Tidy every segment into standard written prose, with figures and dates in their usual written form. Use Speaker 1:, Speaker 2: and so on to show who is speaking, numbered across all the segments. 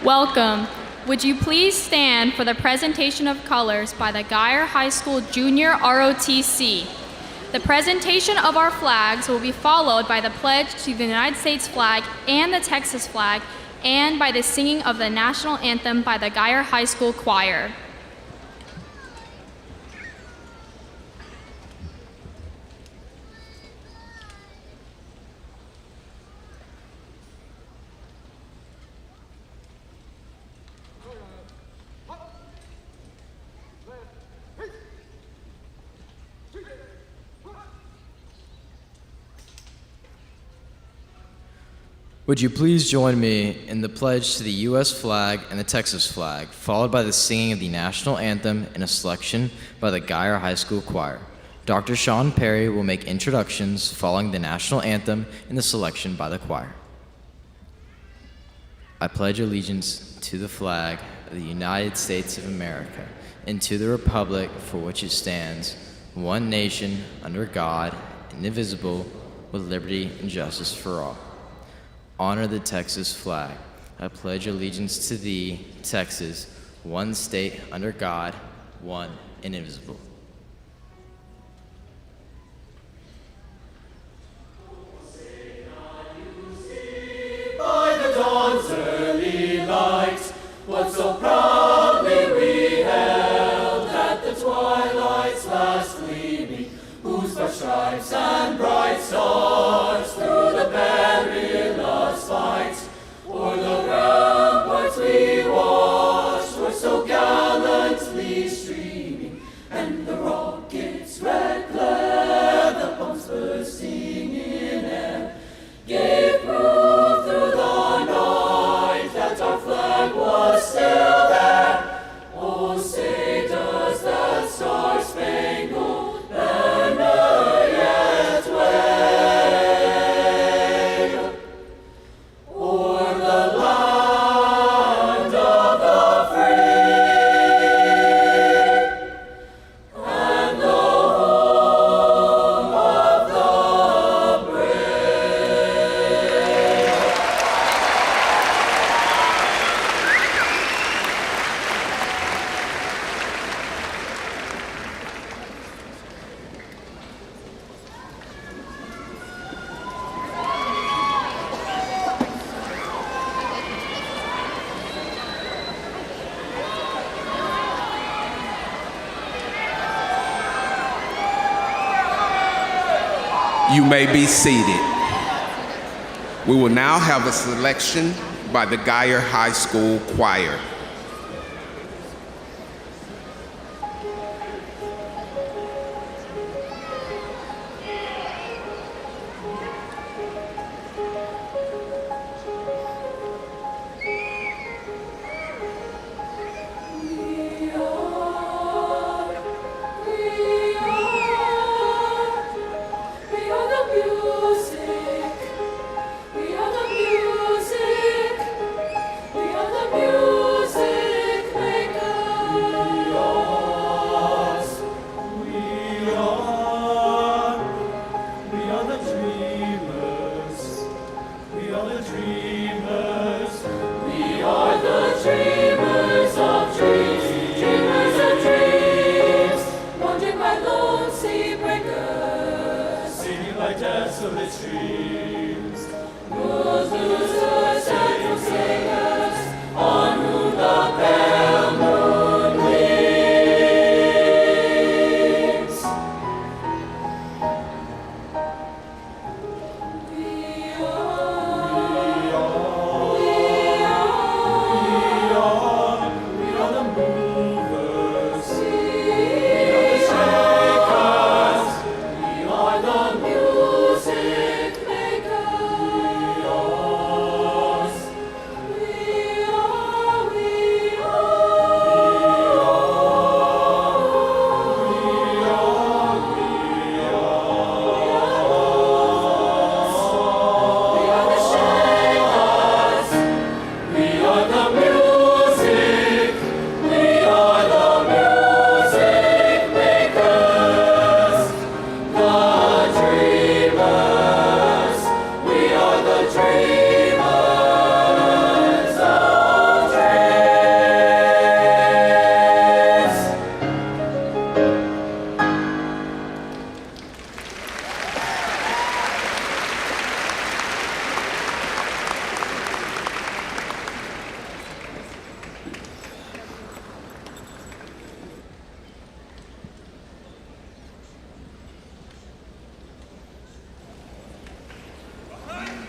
Speaker 1: Welcome. Would you please stand for the presentation of colors by the Geyer High School Junior ROTC? The presentation of our flags will be followed by the pledge to the United States flag and the Texas flag, and by the singing of the national anthem by the Geyer High School Choir.
Speaker 2: Would you please join me in the pledge to the U.S. flag and the Texas flag, followed by the singing of the national anthem and a selection by the Geyer High School Choir. Dr. Sean Perry will make introductions following the national anthem and the selection by the choir. I pledge allegiance to the flag of the United States of America and to the republic for which it stands, one nation, under God, indivisible, with liberty and justice for all. Honor the Texas flag. I pledge allegiance to thee, Texas, one state under God, one and indivisible.
Speaker 3: By the dawn's early light, what so proudly we held at the twilight's last gleaming, whose bright stripes and bright stars through the perilous fight o'er the ramparts we watched were so gallantly streaming, and the rocket's red glare, the bombs bursting in air, gave proof through the night that our flag was still there. Oh, say does that star-spangled banner yet wave o'er the land of the free and the home of the brave?
Speaker 4: You may be seated. We will now have a selection by the Geyer High School Choir.
Speaker 3: Desolate streams, losers and forsakers, on whom the pale moon gleams. We are the movers, we are the shakers, we are the music makers.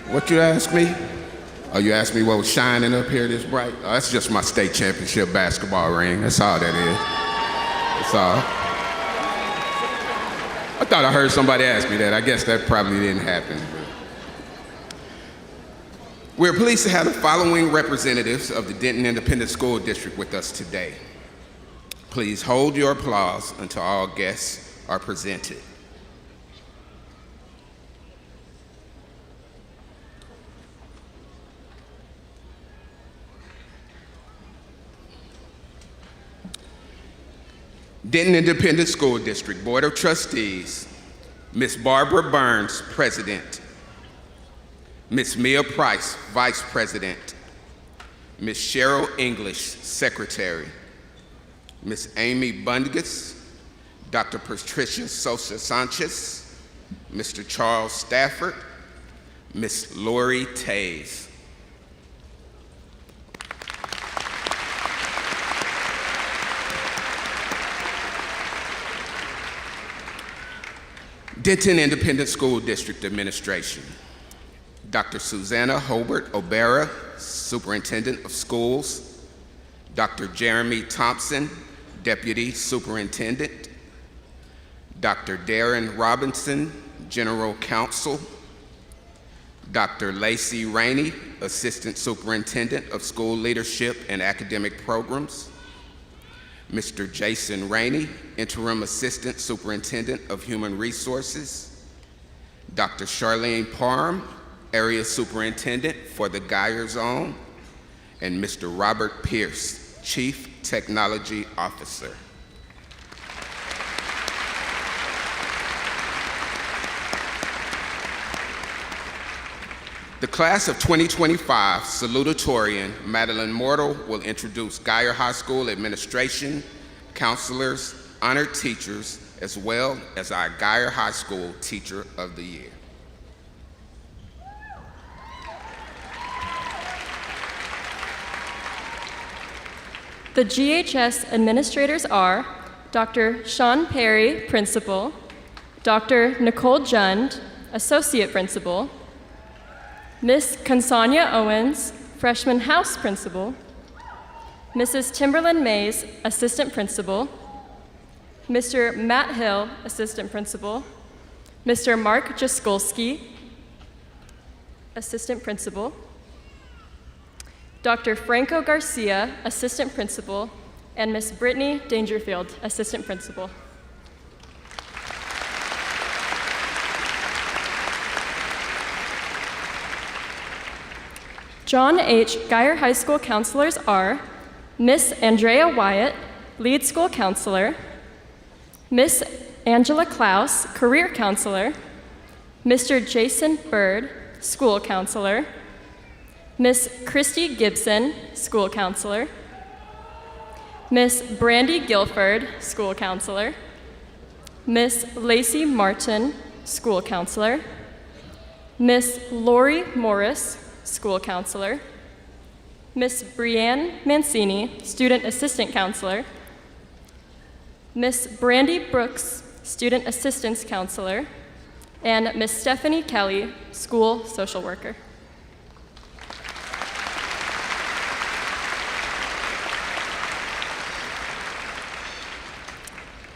Speaker 4: What you asked me? Oh, you asked me what was shining up here this bright? Oh, that's just my state championship basketball ring. That's all that is. That's all. I thought I heard somebody ask me that. I guess that probably didn't happen. We're pleased to have the following representatives of the Denton Independent School District with us today. Please hold your applause until all guests are presented. Denton Independent School District Board of Trustees, Ms. Barbara Burns, President. Ms. Mia Price, Vice President. Ms. Cheryl English, Secretary. Ms. Amy Bungus, Dr. Patricia Sosa Sanchez, Mr. Charles Stafford, Ms. Lori Tays. Denton Independent School District Administration. Dr. Susanna Hobart O'Bara, Superintendent of Schools. Dr. Jeremy Thompson, Deputy Superintendent. Dr. Darren Robinson, General Counsel. Dr. Lacey Rainey, Assistant Superintendent of School Leadership and Academic Programs. Mr. Jason Rainey, Interim Assistant Superintendent of Human Resources. Dr. Charlene Parham, Area Superintendent for the Geyer Zone. And Mr. Robert Pierce, Chief Technology Officer. The class of 2025 salutatorian, Madeline Mortal, will introduce Geyer High School administration, counselors, honored teachers, as well as our Geyer High School Teacher of the Year.
Speaker 5: The GHS administrators are Dr. Sean Perry, Principal, Dr. Nicole Jund, Associate Principal, Miss Consanya Owens, Freshman House Principal, Mrs. Timberland Mays, Assistant Principal, Mr. Matt Hill, Assistant Principal, Mr. Mark Jaskolski, Assistant Principal, Dr. Franco Garcia, Assistant Principal, and Miss Brittany Dangerfield, Assistant Principal. John H. Geyer High School counselors are Miss Andrea Wyatt, Lead School Counselor, Miss Angela Klaus, Career Counselor, Mr. Jason Bird, School Counselor, Miss Christy Gibson, School Counselor, Miss Brandy Guilford, School Counselor, Miss Lacey Martin, School Counselor, Miss Lori Morris, School Counselor, Miss Brianne Mancini, Student Assistant Counselor, Miss Brandy Brooks, Student Assistance Counselor, and Miss Stephanie Kelly, School Social Worker.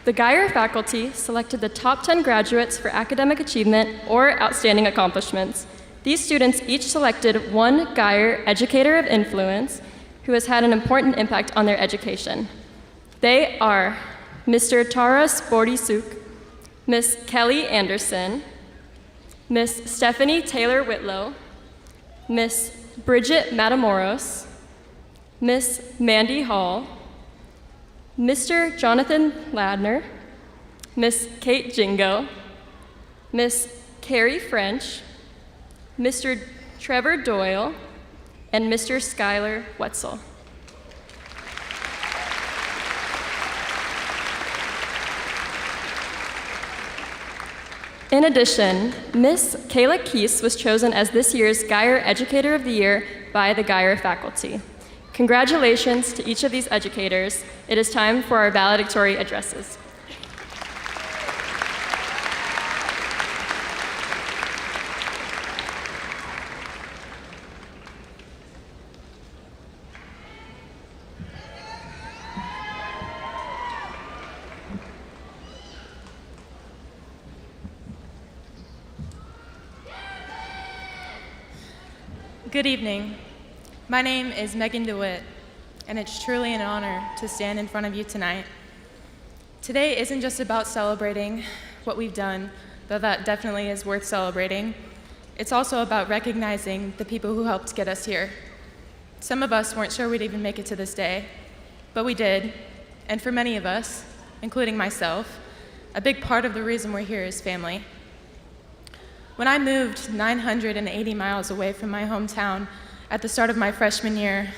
Speaker 5: The Geyer faculty selected the top 10 graduates for academic achievement or outstanding accomplishments. These students each selected one Geyer Educator of Influence who has had an important impact on their education. They are Mr. Taras Bordisuk, Miss Kelly Anderson, Miss Stephanie Taylor Whitlow, Miss Bridget Matamoros, Miss Mandy Hall, Mr. Jonathan Ladner, Miss Kate Jingo, Miss Carrie French, Mr. Trevor Doyle, and Mr. Skylar Wetzel. In addition, Miss Kayla Keese was chosen as this year's Geyer Educator of the Year by the Geyer faculty. Congratulations to each of these educators. It is time for our valedictory addresses.
Speaker 6: Good evening. My name is Megan DeWitt, and it's truly an honor to stand in front of you tonight. Today isn't just about celebrating what we've done, though that definitely is worth celebrating. It's also about recognizing the people who helped get us here. Some of us weren't sure we'd even make it to this day, but we did, and for many of us, including myself, a big part of the reason we're here is family. When I moved 980 miles away from my hometown at the start of my freshman year,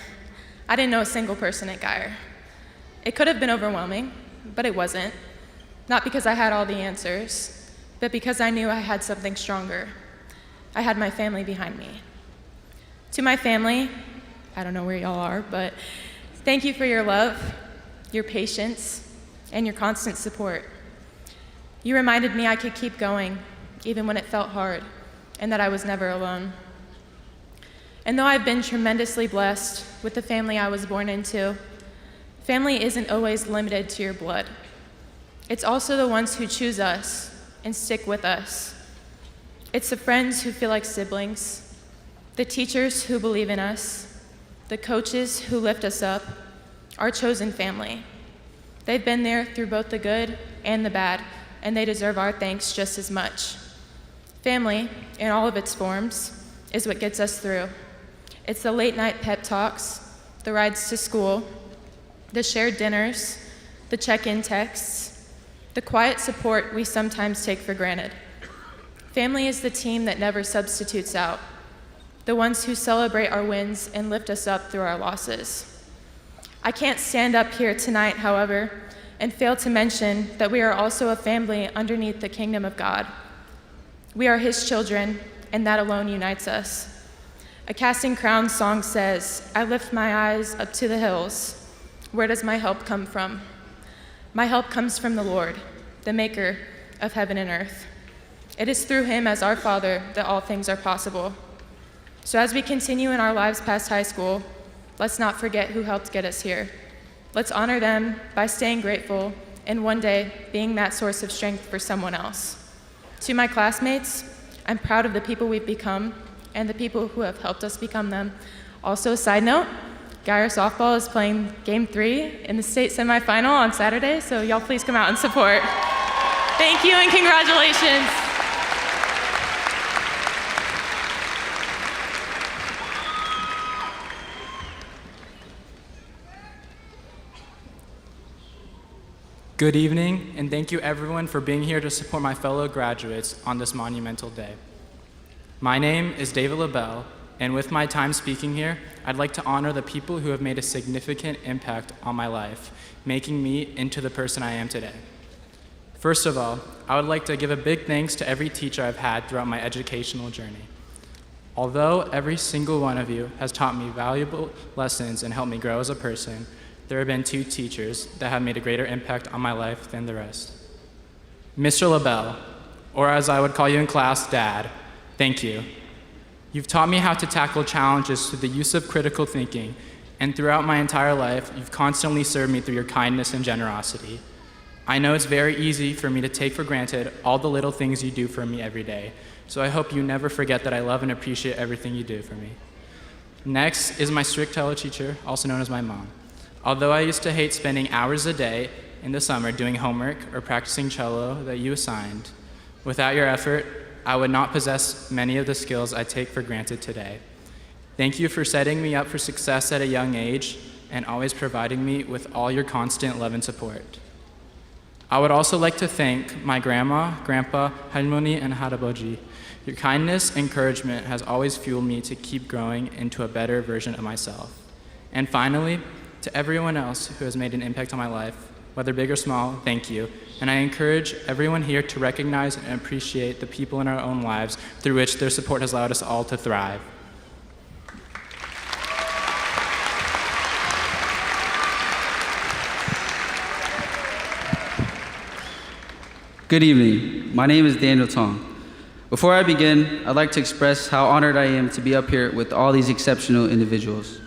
Speaker 6: I didn't know a single person at Geyer. It could have been overwhelming, but it wasn't. Not because I had all the answers, but because I knew I had something stronger. I had my family behind me. To my family, I don't know where y'all are, but thank you for your love, your patience, and your constant support. You reminded me I could keep going, even when it felt hard, and that I was never alone. And though I've been tremendously blessed with the family I was born into, family isn't always limited to your blood. It's also the ones who choose us and stick with us. It's the friends who feel like siblings, the teachers who believe in us, the coaches who lift us up, our chosen family. They've been there through both the good and the bad, and they deserve our thanks just as much. Family, in all of its forms, is what gets us through. It's the late night pep talks, the rides to school, the shared dinners, the check-in texts, the quiet support we sometimes take for granted. Family is the team that never substitutes out, the ones who celebrate our wins and lift us up through our losses. I can't stand up here tonight, however, and fail to mention that we are also a family underneath the kingdom of God. We are his children, and that alone unites us. A Casting Crowns song says, "I lift my eyes up to the hills. Where does my help come from? My help comes from the Lord, the maker of heaven and earth. It is through him as our Father that all things are possible." So as we continue in our lives past high school, let's not forget who helped get us here. Let's honor them by staying grateful and one day being that source of strength for someone else. To my classmates, I'm proud of the people we've become and the people who have helped us become them. Also, a side note, Geyer softball is playing Game 3 in the state semifinal on Saturday, so y'all please come out and support. Thank you and congratulations.
Speaker 7: Good evening, and thank you everyone for being here to support my fellow graduates on this monumental day. My name is David LaBelle, and with my time speaking here, I'd like to honor the people who have made a significant impact on my life, making me into the person I am today. First of all, I would like to give a big thanks to every teacher I've had throughout my educational journey. Although every single one of you has taught me valuable lessons and helped me grow as a person, there have been two teachers that have made a greater impact on my life than the rest. Mr. LaBelle, or as I would call you in class, Dad, thank you. You've taught me how to tackle challenges through the use of critical thinking, and throughout my entire life, you've constantly served me through your kindness and generosity. I know it's very easy for me to take for granted all the little things you do for me every day, so I hope you never forget that I love and appreciate everything you do for me. Next is my strict teacher, also known as my mom. Although I used to hate spending hours a day in the summer doing homework or practicing cello that you assigned, without your effort, I would not possess many of the skills I take for granted today. Thank you for setting me up for success at a young age and always providing me with all your constant love and support. I would also like to thank my grandma, grandpa, 할머니, and 할아버지. Your kindness and encouragement has always fueled me to keep growing into a better version of myself. And finally, to everyone else who has made an impact on my life, whether big or small, thank you. And I encourage everyone here to recognize and appreciate the people in our own lives through which their support has allowed us all to thrive.
Speaker 8: Good evening. My name is Daniel Tong. Before I begin, I'd like to express how honored I am to be up here with all these exceptional individuals.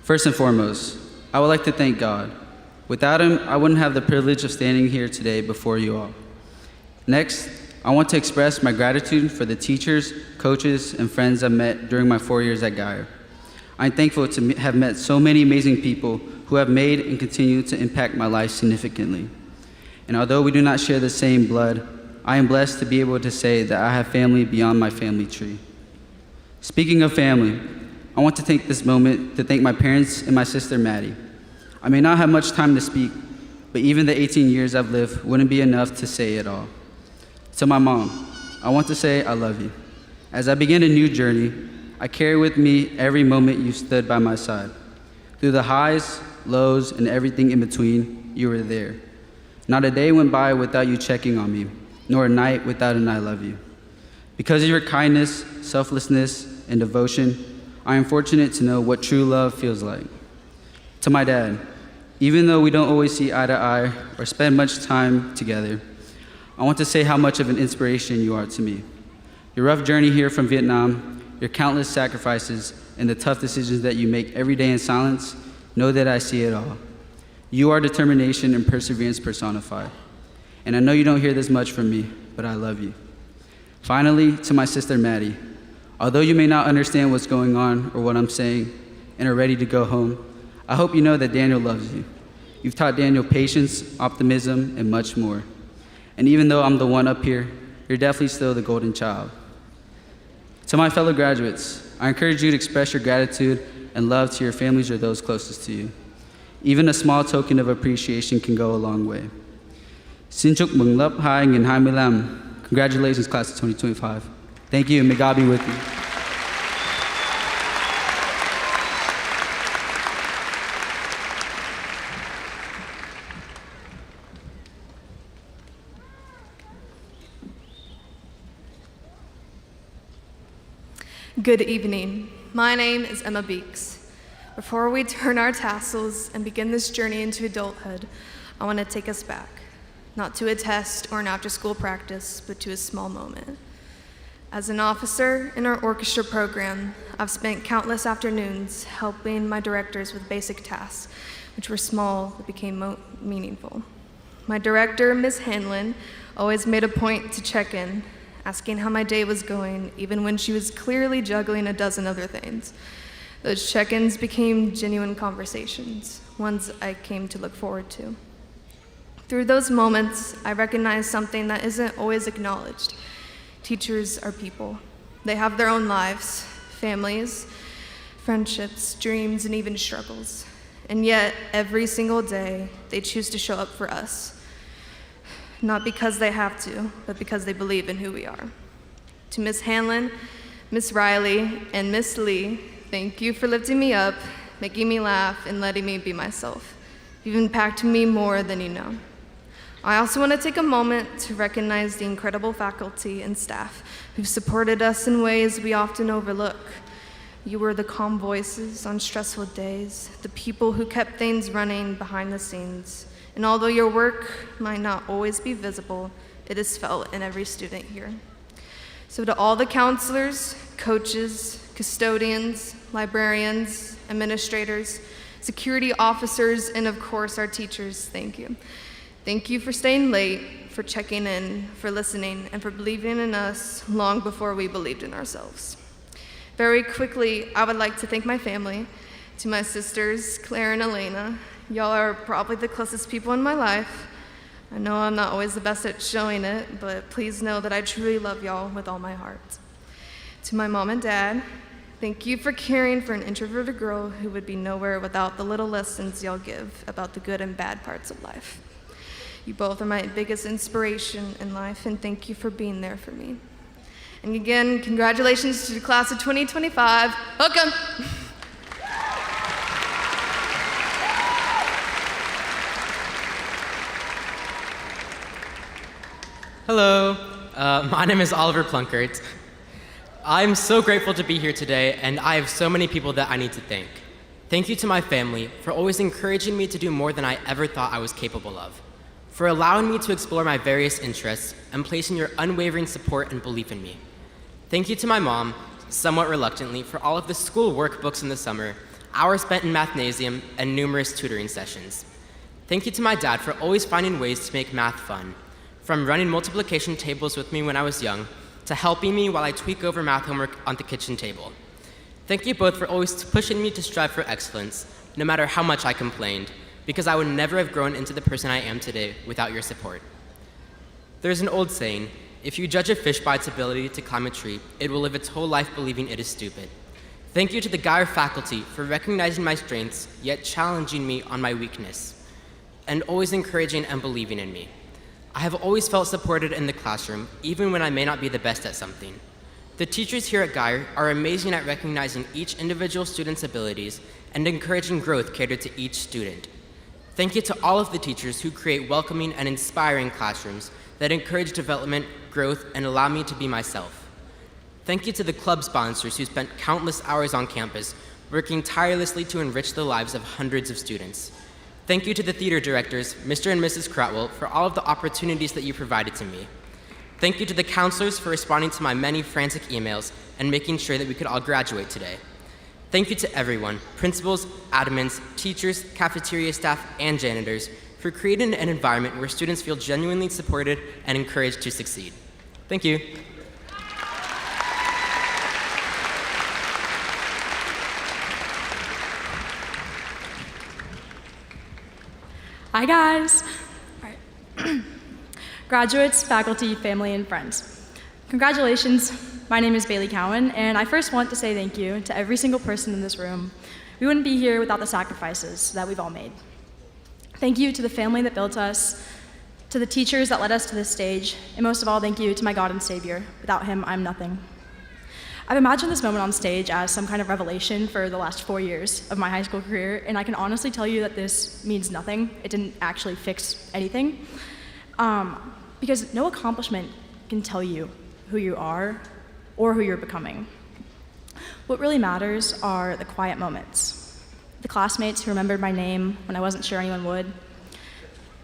Speaker 8: First and foremost, I would like to thank God. Without him, I wouldn't have the privilege of standing here today before you all. Next, I want to express my gratitude for the teachers, coaches, and friends I've met during my 4 years at Guyer. I'm thankful to have met so many amazing people who have made and continue to impact my life significantly. And although we do not share the same blood, I am blessed to be able to say that I have family beyond my family tree. Speaking of family, I want to take this moment to thank my parents and my sister Maddie. I may not have much time to speak, but even the 18 years I've lived wouldn't be enough to say it all. To my mom, I want to say I love you. As I begin a new journey, I carry with me every moment you stood by my side. Through the highs, lows, and everything in between, you were there. Not a day went by without you checking on me, nor a night without an I love you. Because of your kindness, selflessness, and devotion, I am fortunate to know what true love feels like. To my dad, even though we don't always see eye to eye or spend much time together, I want to say how much of an inspiration you are to me. Your rough journey here from Vietnam, your countless sacrifices, and the tough decisions that you make every day in silence, know that I see it all. You are determination and perseverance personified. And I know you don't hear this much from me, but I love you. Finally, to my sister Maddie, although you may not understand what's going on or what I'm saying and are ready to go home, I hope you know that Daniel loves you. You've taught Daniel patience, optimism, and much more. And even though I'm the one up here, you're definitely still the golden child. To my fellow graduates, I encourage you to express your gratitude and love to your families or those closest to you. Even a small token of appreciation can go a long way. Xin chúc mừng lớp 2025. Congratulations, class of 2025. Thank you, and may God be with you.
Speaker 9: Good evening. My name is Emma Beeks. Before we turn our tassels and begin this journey into adulthood, I want to take us back, not to a test or an after-school practice, but to a small moment. As an officer in our orchestra program, I've spent countless afternoons helping my directors with basic tasks, which were small but became meaningful. My director, Ms. Hanlon, always made a point to check in, asking how my day was going, even when she was clearly juggling a dozen other things. Those check-ins became genuine conversations, ones I came to look forward to. Through those moments, I recognized something that isn't always acknowledged. Teachers are people. They have their own lives, families, friendships, dreams, and even struggles. And yet, every single day, they choose to show up for us. Not because they have to, but because they believe in who we are. To Ms. Hanlon, Ms. Riley, and Ms. Lee, thank you for lifting me up, making me laugh, and letting me be myself. You've impacted me more than you know. I also want to take a moment to recognize the incredible faculty and staff who've supported us in ways we often overlook. You were the calm voices on stressful days, the people who kept things running behind the scenes. And although your work might not always be visible, it is felt in every student here. So to all the counselors, coaches, custodians, librarians, administrators, security officers, and of course our teachers, thank you. Thank you for staying late, for checking in, for listening, and for believing in us long before we believed in ourselves. Very quickly, I would like to thank my family, to my sisters, Claire and Elena. Y'all are probably the closest people in my life. I know I'm not always the best at showing it, but please know that I truly love y'all with all my heart. To my mom and dad, thank you for caring for an introverted girl who would be nowhere without the little lessons y'all give about the good and bad parts of life. You both are my biggest inspiration in life, and thank you for being there for me. And again, congratulations to the class of 2025. Hook 'em!
Speaker 10: Hello, my name is Oliver Plunkert. I'm so grateful to be here today, and I have so many people that I need to thank. Thank you to my family for always encouraging me to do more than I ever thought I was capable of, for allowing me to explore my various interests and placing your unwavering support and belief in me. Thank you to my mom, somewhat reluctantly, for all of the school workbooks in the summer, hours spent in mathnasium, and numerous tutoring sessions. Thank you to my dad for always finding ways to make math fun, from running multiplication tables with me when I was young, to helping me while I tweak over math homework on the kitchen table. Thank you both for always pushing me to strive for excellence, no matter how much I complained, because I would never have grown into the person I am today without your support. There's an old saying, if you judge a fish by its ability to climb a tree, it will live its whole life believing it is stupid. Thank you to the Geyer faculty for recognizing my strengths, yet challenging me on my weakness, and always encouraging and believing in me. I have always felt supported in the classroom, even when I may not be the best at something. The teachers here at Geyer are amazing at recognizing each individual student's abilities and encouraging growth catered to each student. Thank you to all of the teachers who create welcoming and inspiring classrooms that encourage development, growth, and allow me to be myself. Thank you to the club sponsors who spent countless hours on campus working tirelessly to enrich the lives of hundreds of students. Thank you to the theater directors, Mr. and Mrs. Crotwell, for all of the opportunities that you provided to me. Thank you to the counselors for responding to my many frantic emails and making sure that we could all graduate today. Thank you to everyone, principals, admins, teachers, cafeteria staff, and janitors, for creating an environment where students feel genuinely supported and encouraged to succeed. Thank you.
Speaker 5: Hi, guys. All right. Graduates, faculty, family, and friends. Congratulations. My name is Bailey Cowan, and I first want to say thank you to every single person in this room. We wouldn't be here without the sacrifices that we've all made. Thank you to the family that built us, to the teachers that led us to this stage, and most of all, thank you to my God and Savior. Without him, I'm nothing. I've imagined this moment on stage as some kind of revelation for the last 4 years of my high school career, and I can honestly tell you that this means nothing. It didn't actually fix anything, because no accomplishment can tell you who you are or who you're becoming. What really matters are the quiet moments. The classmates who remembered my name when I wasn't sure anyone would.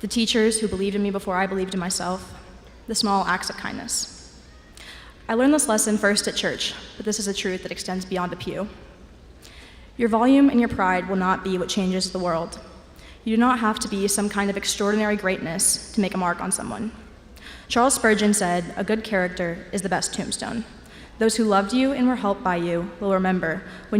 Speaker 5: The teachers who believed in me before I believed in myself. The small acts of kindness. I learned this lesson first at church, but this is a truth that extends beyond a pew. Your volume and your pride will not be what changes the world. You do not have to be some kind of extraordinary greatness to make a mark on someone. Charles Spurgeon said, "A good character is the best tombstone. Those who loved you and were helped by you will remember who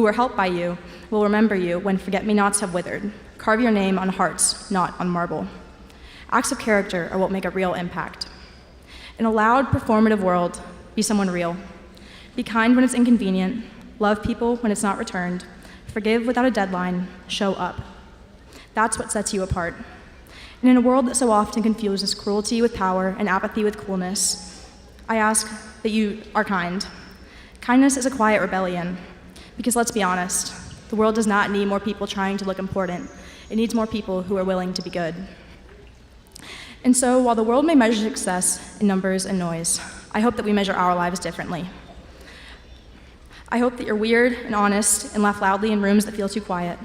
Speaker 5: were helped by you will remember you when forget-me-nots have withered. Carve your name on hearts, not on marble." Acts of character are what make a real impact. In a loud, performative world, be someone real. Be kind when it's inconvenient, love people when it's not returned, forgive without a deadline, show up. That's what sets you apart. And in a world that so often confuses cruelty with power and apathy with coolness, I ask that you are kind. Kindness is a quiet rebellion, because let's be honest, the world does not need more people trying to look important. It needs more people who are willing to be good. And so, while the world may measure success in numbers and noise, I hope that we measure our lives differently. I hope that you're weird and honest and laugh loudly in rooms that feel too quiet.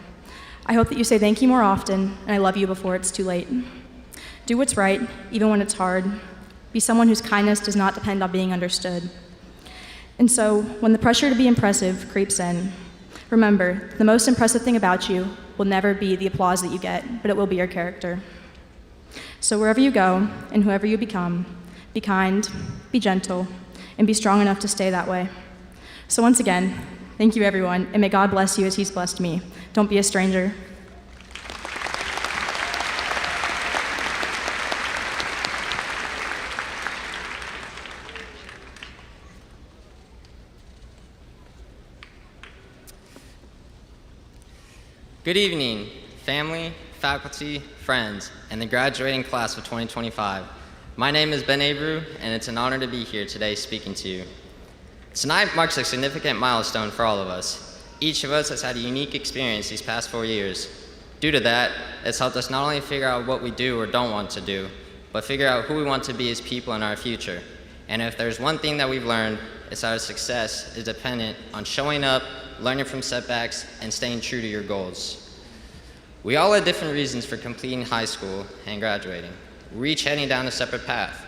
Speaker 5: I hope that you say thank you more often and I love you before it's too late. Do what's right, even when it's hard. Be someone whose kindness does not depend on being understood. And so, when the pressure to be impressive creeps in, remember, the most impressive thing about you will never be the applause that you get, but it will be your character. So wherever you go and whoever you become, be kind, be gentle, and be strong enough to stay that way. So once again, thank you everyone, and may God bless you as he's blessed me. Don't be a stranger.
Speaker 11: Good evening, family, faculty, friends, and the graduating class of 2025. My name is Ben Abreu, and it's an honor to be here today speaking to you. Tonight marks a significant milestone for all of us. Each of us has had a unique experience these past 4 years. Due to that, it's helped us not only figure out what we do or don't want to do, but figure out who we want to be as people in our future. And if there's one thing that we've learned, it's that our success is dependent on showing up, learning from setbacks, and staying true to your goals. We all had different reasons for completing high school and graduating. We're each heading down a separate path.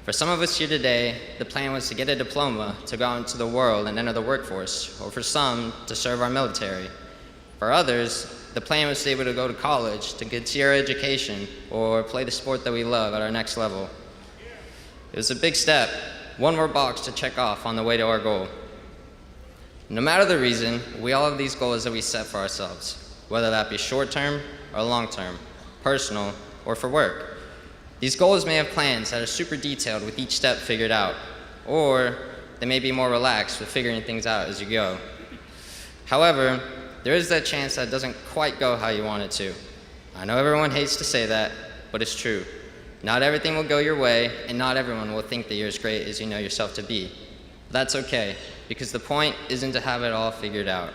Speaker 11: For some of us here today, the plan was to get a diploma to go out into the world and enter the workforce, or for some, to serve our military. For others, the plan was to be able to go to college, to continue our education, or play the sport that we love at our next level. It was a big step, one more box to check off on the way to our goal. No matter the reason, we all have these goals that we set for ourselves, whether that be short-term or long-term, personal or for work. These goals may have plans that are super detailed with each step figured out, or they may be more relaxed with figuring things out as you go. However, there is that chance that it doesn't quite go how you want it to. I know everyone hates to say that, but it's true. Not everything will go your way, and not everyone will think that you're as great as you know yourself to be. That's okay, because the point isn't to have it all figured out.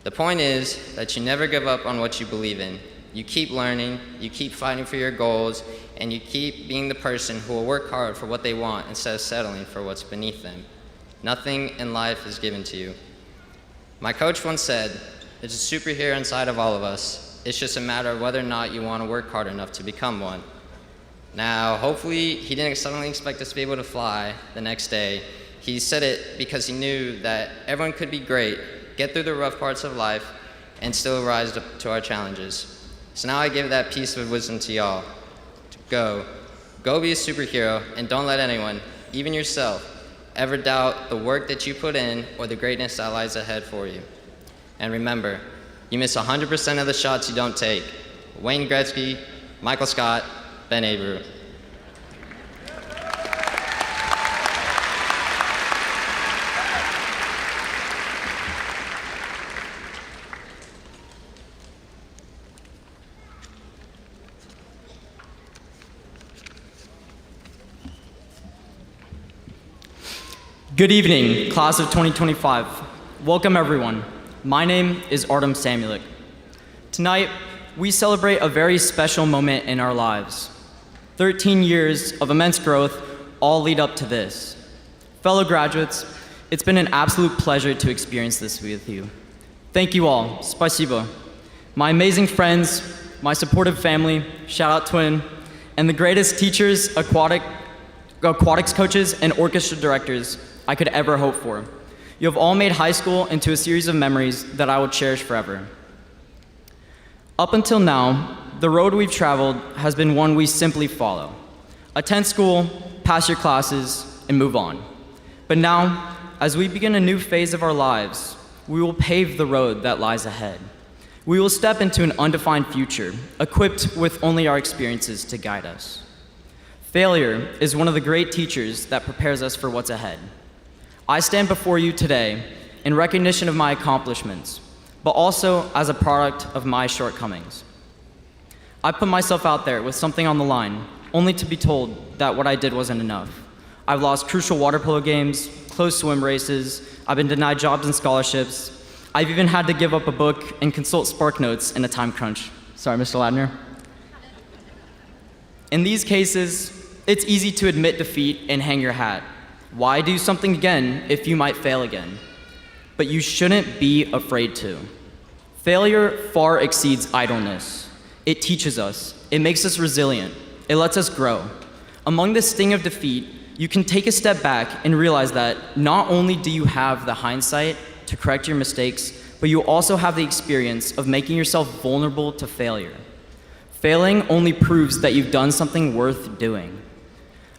Speaker 11: The point is that you never give up on what you believe in. You keep learning, you keep fighting for your goals, and you keep being the person who will work hard for what they want instead of settling for what's beneath them. Nothing in life is given to you. My coach once said, there's a superhero inside of all of us. It's just a matter of whether or not you want to work hard enough to become one. Now, hopefully, he didn't suddenly expect us to be able to fly the next day. He said it because he knew that everyone could be great, get through the rough parts of life, and still rise to our challenges. So now I give that piece of wisdom to y'all. Go be a superhero, and don't let anyone, even yourself, ever doubt the work that you put in or the greatness that lies ahead for you. And remember, you miss 100% of the shots you don't take. Wayne Gretzky, Michael Scott, Ben Abreu.
Speaker 12: Good evening, class of 2025. Welcome everyone. My name is Artem Samulik. Tonight, we celebrate a very special moment in our lives. 13 years of immense growth all lead up to this. Fellow graduates, it's been an absolute pleasure to experience this with you. Thank you all. Spasibo. My amazing friends, my supportive family, shout out Twin, and the greatest teachers, aquatics coaches, and orchestra directors I could ever hope for. You have all made high school into a series of memories that I will cherish forever. Up until now, the road we've traveled has been one we simply follow. Attend school, pass your classes, and move on. But now, as we begin a new phase of our lives, we will pave the road that lies ahead. We will step into an undefined future, equipped with only our experiences to guide us. Failure is one of the great teachers that prepares us for what's ahead. I stand before you today in recognition of my accomplishments, but also as a product of my shortcomings. I put myself out there with something on the line, only to be told that what I did wasn't enough. I've lost crucial water polo games, close swim races, I've been denied jobs and scholarships. I've even had to give up a book and consult Spark Notes in a time crunch. Sorry, Mr. Ladner. In these cases, it's easy to admit defeat and hang your hat. Why do something again if you might fail again? But you shouldn't be afraid to. Failure far exceeds idleness. It teaches us. It makes us resilient. It lets us grow. Among the sting of defeat, you can take a step back and realize that not only do you have the hindsight to correct your mistakes, but you also have the experience of making yourself vulnerable to failure. Failing only proves that you've done something worth doing.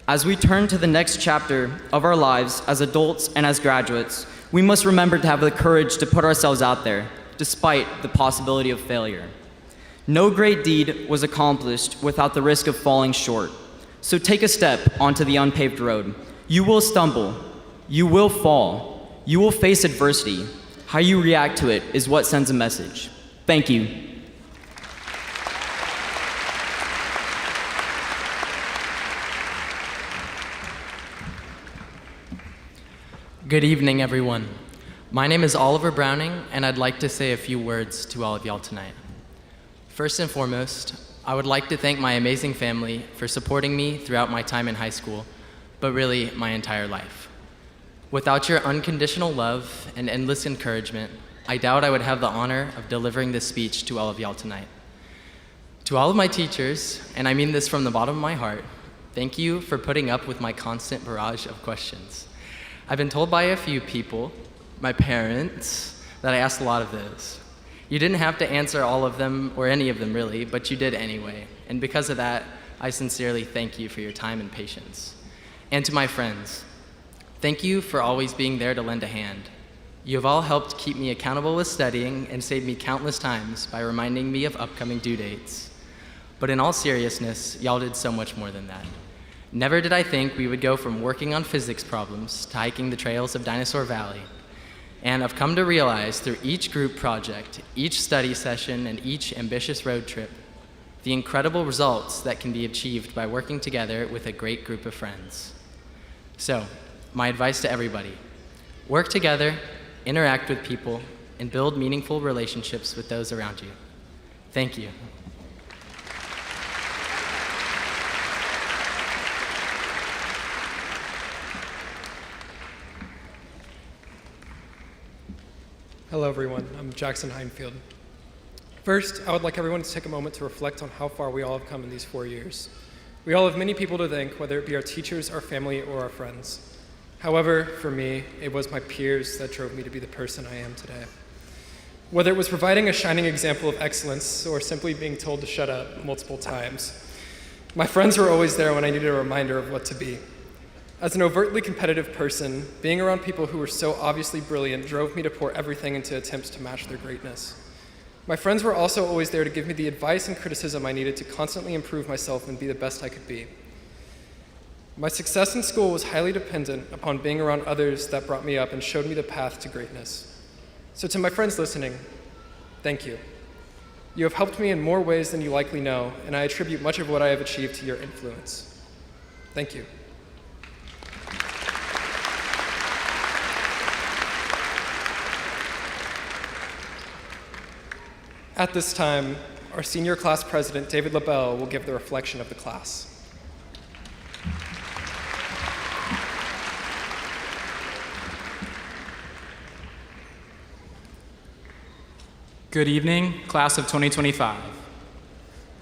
Speaker 12: As we turn to the next chapter of our lives as adults and as graduates, we must remember to have the courage to put ourselves out there, despite the possibility of failure. No great deed was accomplished without the risk of falling short. So take a step onto the unpaved road. You will stumble. You will fall. You will face adversity. How you react to it is what sends a message. Thank you.
Speaker 10: Good evening, everyone. My name is Oliver Browning, and I'd like to say a few words to all of y'all tonight. First and foremost, I would like to thank my amazing family for supporting me throughout my time in high school, but really my entire life. Without your unconditional love and endless encouragement, I doubt I would have the honor of delivering this speech to all of y'all tonight. To all of my teachers, and I mean this from the bottom of my heart, thank you for putting up with my constant barrage of questions. I've been told by a few people, my parents, that I asked a lot of those. You didn't have to answer all of them, or any of them really, but you did anyway. And because of that, I sincerely thank you for your time and patience. And to my friends, thank you for always being there to lend a hand. You have all helped keep me accountable with studying and saved me countless times by reminding me of upcoming due dates. But in all seriousness, y'all did so much more than that. Never did I think we would go from working on physics problems to hiking the trails of Dinosaur Valley. And I've come to realize through each group project, each study session, and each ambitious road trip, the incredible results that can be achieved by working together with a great group of friends. So, my advice to everybody: work together, interact with people, and build meaningful relationships with those around you. Thank you.
Speaker 13: Hello, everyone. I'm Jackson Heinfield. First, I would like everyone to take a moment to reflect on how far we all have come in these 4 years. We all have many people to thank, whether it be our teachers, our family, or our friends. However, for me, it was my peers that drove me to be the person I am today. Whether it was providing a shining example of excellence or simply being told to shut up multiple times, my friends were always there when I needed a reminder of what to be. As an overtly competitive person, being around people who were so obviously brilliant drove me to pour everything into attempts to match their greatness. My friends were also always there to give me the advice and criticism I needed to constantly improve myself and be the best I could be. My success in school was highly dependent upon being around others that brought me up and showed me the path to greatness. So to my friends listening, thank you. You have helped me in more ways than you likely know, and I attribute much of what I have achieved to your influence. Thank you. At this time, our senior class president, David LaBelle, will give the reflection of the class.
Speaker 7: Good evening, class of 2025.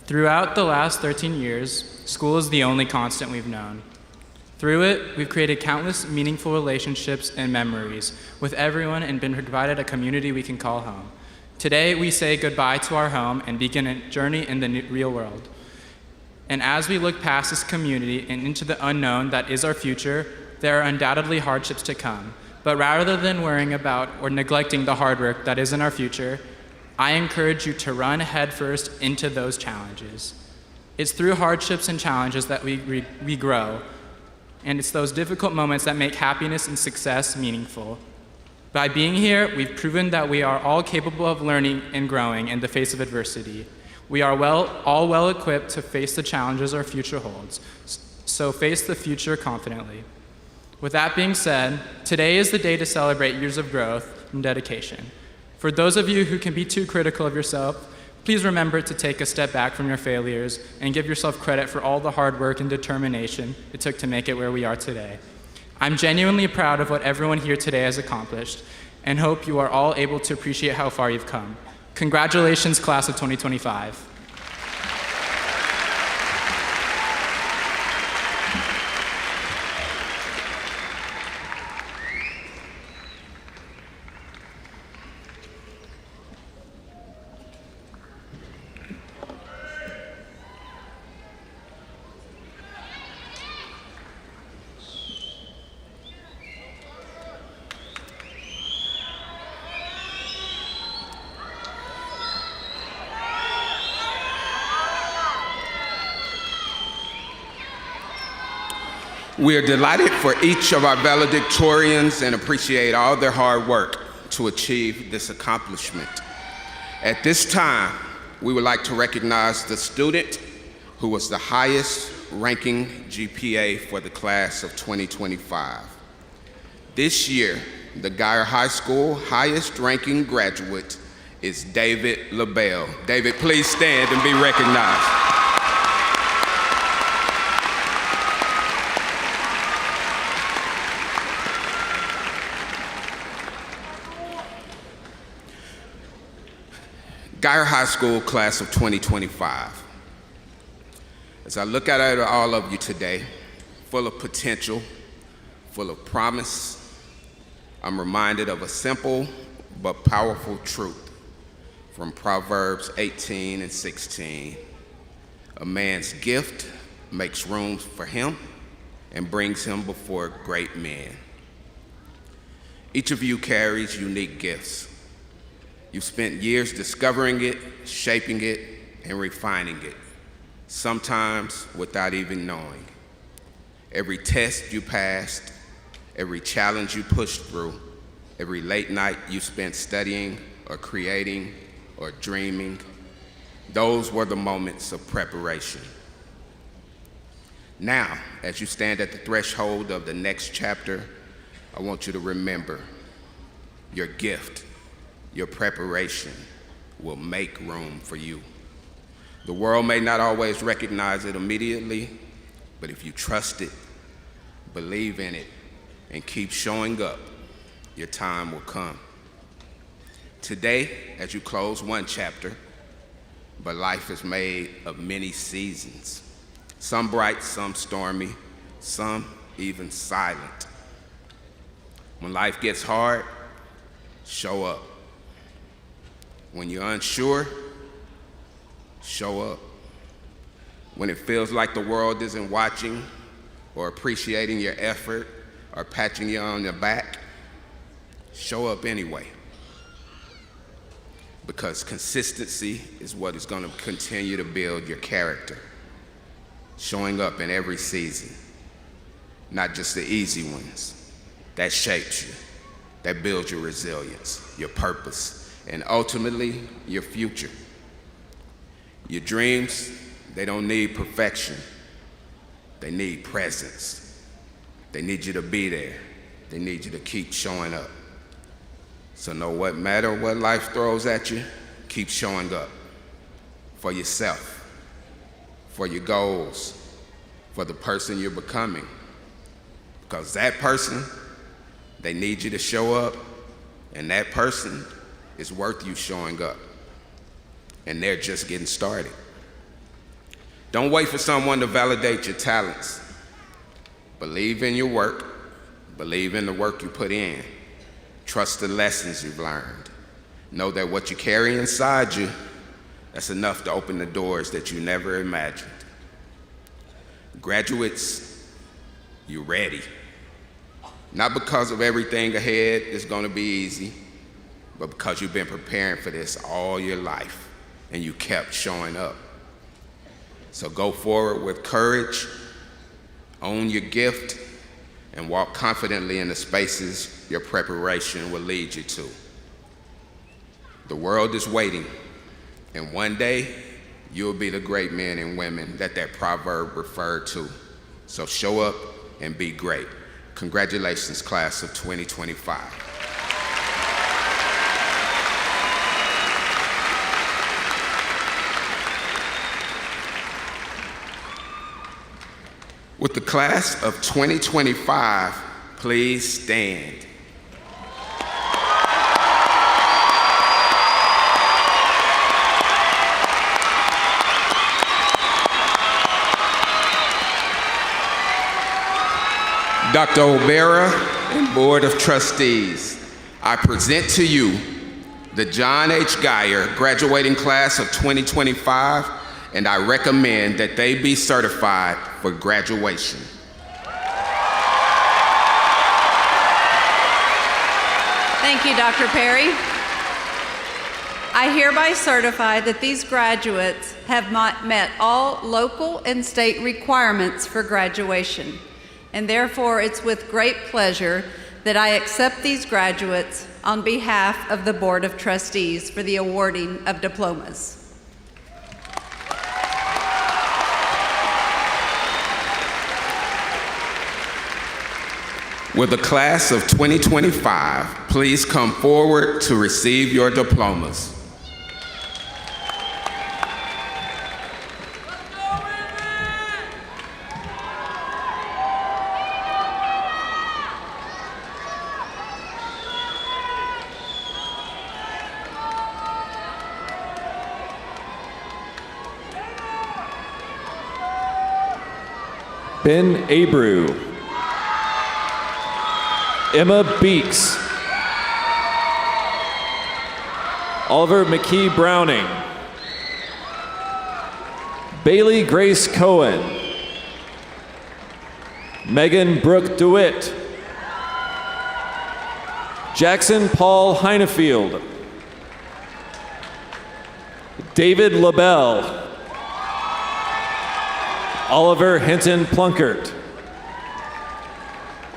Speaker 7: Throughout the last 13 years, school is the only constant we've known. Through it, we've created countless meaningful relationships and memories with everyone and been provided a community we can call home. Today, we say goodbye to our home and begin a journey in the real world. And as we look past this community and into the unknown that is our future, there are undoubtedly hardships to come. But rather than worrying about or neglecting the hard work that is in our future, I encourage you to run headfirst into those challenges. It's through hardships and challenges that we grow, and it's those difficult moments that make happiness and success meaningful. By being here, we've proven that we are all capable of learning and growing in the face of adversity. We are all well equipped to face the challenges our future holds, so face the future confidently. With that being said, today is the day to celebrate years of growth and dedication. For those of you who can be too critical of yourself, please remember to take a step back from your failures and give yourself credit for all the hard work and determination it took to make it where we are today. I'm genuinely proud of what everyone here today has accomplished and hope you are all able to appreciate how far you've come. Congratulations, class of 2025.
Speaker 4: We are delighted for each of our valedictorians and appreciate all their hard work to achieve this accomplishment. At this time, we would like to recognize the student who was the highest ranking GPA for the class of 2025. This year, the Geyer High School highest ranking graduate is David LaBelle. David, please stand and be recognized. Geyer High School class of 2025. As I look at all of you today, full of potential, full of promise, I'm reminded of a simple but powerful truth. from Proverbs 18 and 16. A man's gift makes room for him and brings him before great men. Each of you carries unique gifts. You've spent years discovering it, shaping it, and refining it, sometimes without even knowing. Every test you passed, every challenge you pushed through, every late night you spent studying or creating or dreaming, those were the moments of preparation. Now, as you stand at the threshold of the next chapter, I want you to remember your gift, your preparation will make room for you. The world may not always recognize it immediately, but if you trust it, believe in it, and keep showing up, your time will come. Today, as you close one chapter, but life is made of many seasons, some bright, some stormy, some even silent. When life gets hard, show up. When you're unsure, show up. When it feels like the world isn't watching or appreciating your effort or patting you on the back, show up anyway. Because consistency is what is going to continue to build your character. Showing up in every season, not just the easy ones. That shapes you, that builds your resilience, your purpose, and ultimately your future. Your dreams, they don't need perfection. They need presence. They need you to be there. They need you to keep showing up. So no matter what life throws at you, keep showing up for yourself, for your goals, for the person you're becoming. Because that person, they need you to show up, and that person is worth you showing up. And they're just getting started. Don't wait for someone to validate your talents. Believe in your work. Believe in the work you put in. Trust the lessons you've learned. Know that what you carry inside you, that's enough to open the doors that you never imagined. Graduates, you're ready. Not because of everything ahead is going to be easy, but because you've been preparing for this all your life and you kept showing up. So go forward with courage, own your gift, and walk confidently in the spaces your preparation will lead you to. The world is waiting, and one day you'll be the great men and women that proverb referred to. So show up and be great. Congratulations, class of 2025. With the class of 2025, please stand. Dr. O'Bara and Board of Trustees, I present to you the John H. Geyer graduating class of 2025, and I recommend that they be certified for graduation.
Speaker 14: Thank you, Dr. Perry. I hereby certify that these graduates have met all local and state requirements for graduation, and therefore it's with great pleasure that I accept these graduates on behalf of the Board of Trustees for the awarding of diplomas.
Speaker 4: Will the class of 2025 please come forward to receive your diplomas?
Speaker 15: Ben Abreu. Emma Beeks. Oliver McKee Browning. Bailey Grace Cohen. Megan Brooke DeWitt. Jackson Paul Heinefield. David LaBelle. Oliver Hinton Plunkert.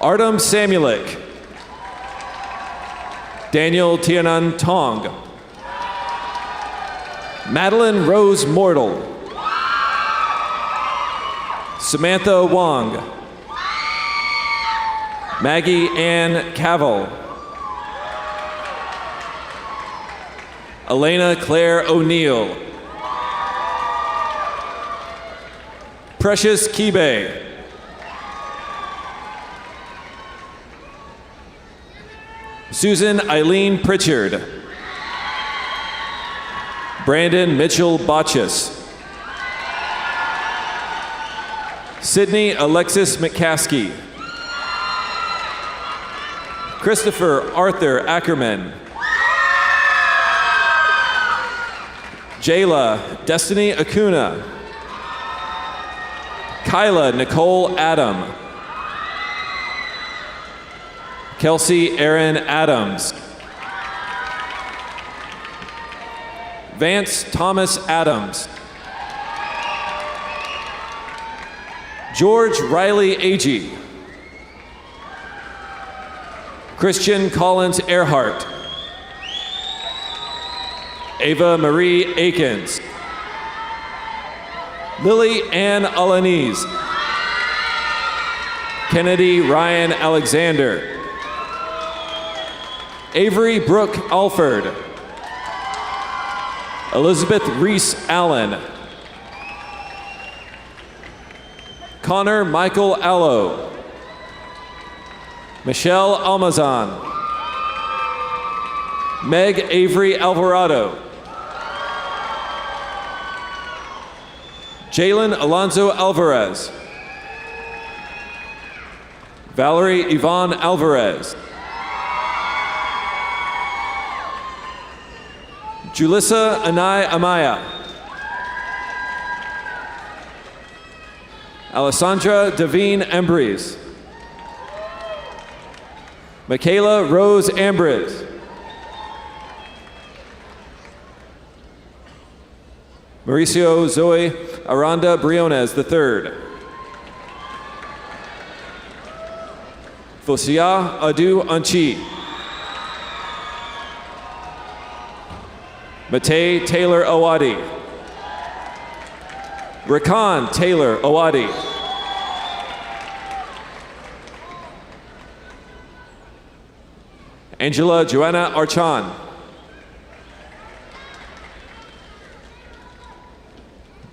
Speaker 15: Artem Samulik. Daniel Tianan Tong. Madeline Rose Mortal. Samantha Wong. Maggie Ann Cavell. Elena Claire O'Neill. Precious Kibe. Susan Eileen Pritchard. Brandon Mitchell Botchus. Sydney Alexis McCaskey. Christopher Arthur Ackerman. Jayla Destiny Acuna. Kyla Nicole Adam. Kelsey Aaron Adams. Vance Thomas Adams. George Riley Agee. Christian Collins Earhart. Ava Marie Akins. Lily Ann Alanese. Kennedy Ryan Alexander. Avery Brooke Alford. Elizabeth Reese Allen. Connor Michael Allo. Michelle Almazan. Meg Avery Alvarado. Jalen Alonzo Alvarez. Valerie Yvonne Alvarez. Julissa Anai Amaya. Alessandra Devine Embries. Michaela Rose Ambris. Mauricio Zoe Aranda Briones III. Fosia Adu Anchi. Matei Taylor Owadi. Rakan Taylor Owadi. Angela Joanna Archan.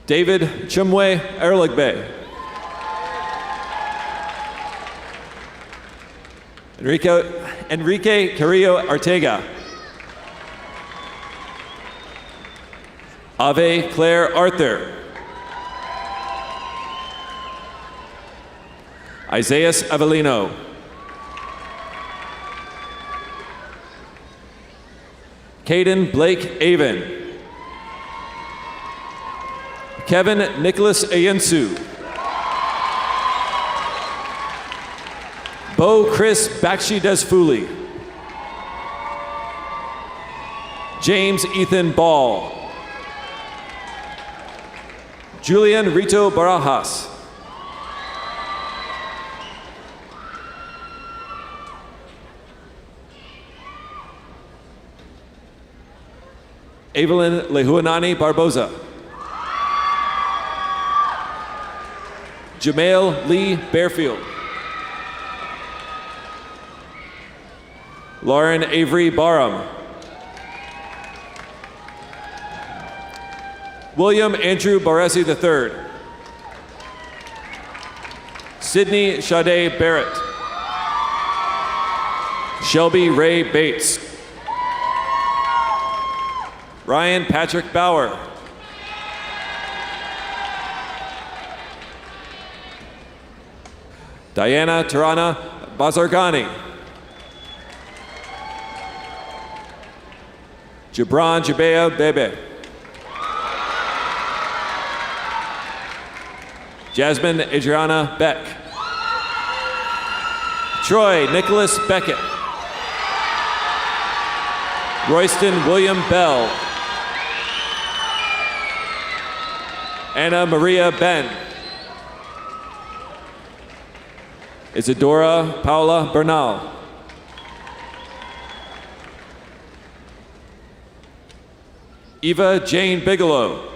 Speaker 15: David Chumwe Erligbe. Enrique Carrillo Artega. Ave Claire Arthur. Isaias Avellino. Caden Blake Avon. Kevin Nicholas Ayensu. Bo Chris Bakshi Desfuli. James Ethan Ball. Julian Rito Barajas. Evelyn Lehuanani Barboza. Jamail Lee Bearfield. Lauren Avery Barham. William Andrew Baresi III. Sydney Sade Barrett. Shelby Ray Bates. Ryan Patrick Bauer. Diana Tarana Bazargani. Jabran Jabea Bebe. Jasmine Adriana Beck. Troy Nicholas Beckett. Royston William Bell. Anna Maria Ben. Isadora Paula Bernal. Eva Jane Bigelow.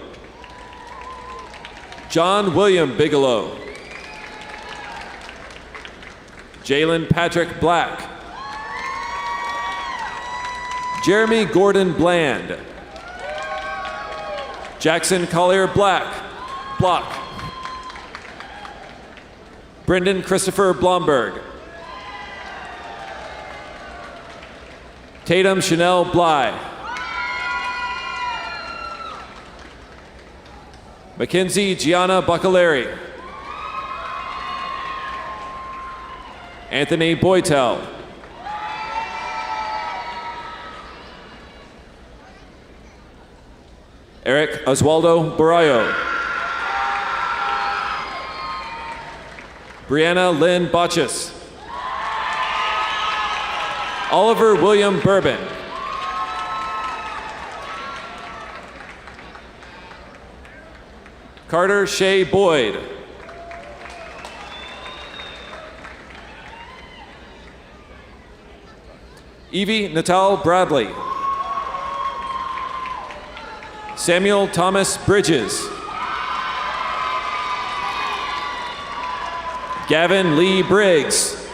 Speaker 15: John William Bigelow. Jalen Patrick Black. Jeremy Gordon Bland. Jackson Collier Block. Brendan Christopher Blomberg. Tatum Chanel Bly. Mackenzie Gianna Bacalari. Anthony Boytel. Eric Oswaldo Barayo. Brianna Lynn Botchus. Oliver William Bourbon. Carter Shea Boyd. Evie Natal Bradley. Samuel Thomas Bridges. Gavin Lee Briggs.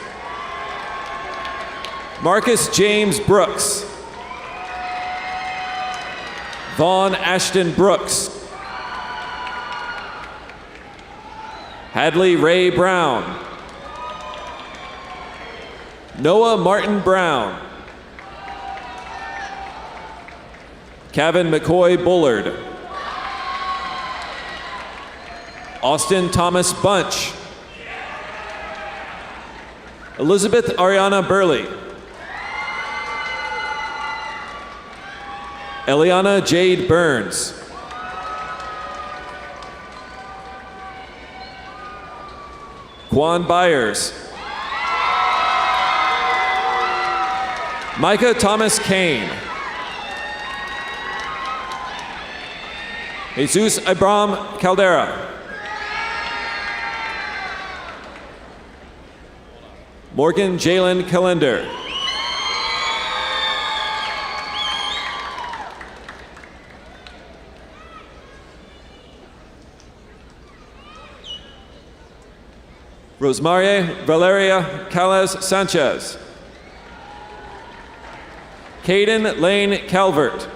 Speaker 15: Marcus James Brooks. Vaughn Ashton Brooks. Hadley Ray Brown. Noah Martin Brown. Kevin McCoy Bullard. Austin Thomas Bunch. Elizabeth Ariana Burley. Eliana Jade Burns. Quan Byers. Micah Thomas Kane. Jesus Abram Caldera. Morgan Jalen Calendar. Rosemarie Valeria Calles Sanchez. Caden Lane Calvert.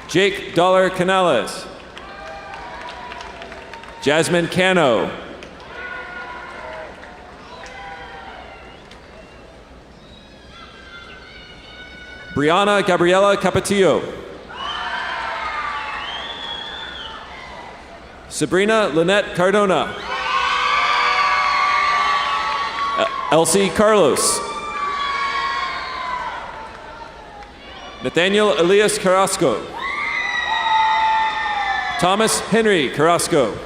Speaker 15: Jake Dollar Canales. Jasmine Cano. Brianna Gabriela Capetillo. Sabrina Lynette Cardona. Elsie Carlos. Nathaniel Elias Carrasco. Thomas Henry Carrasco.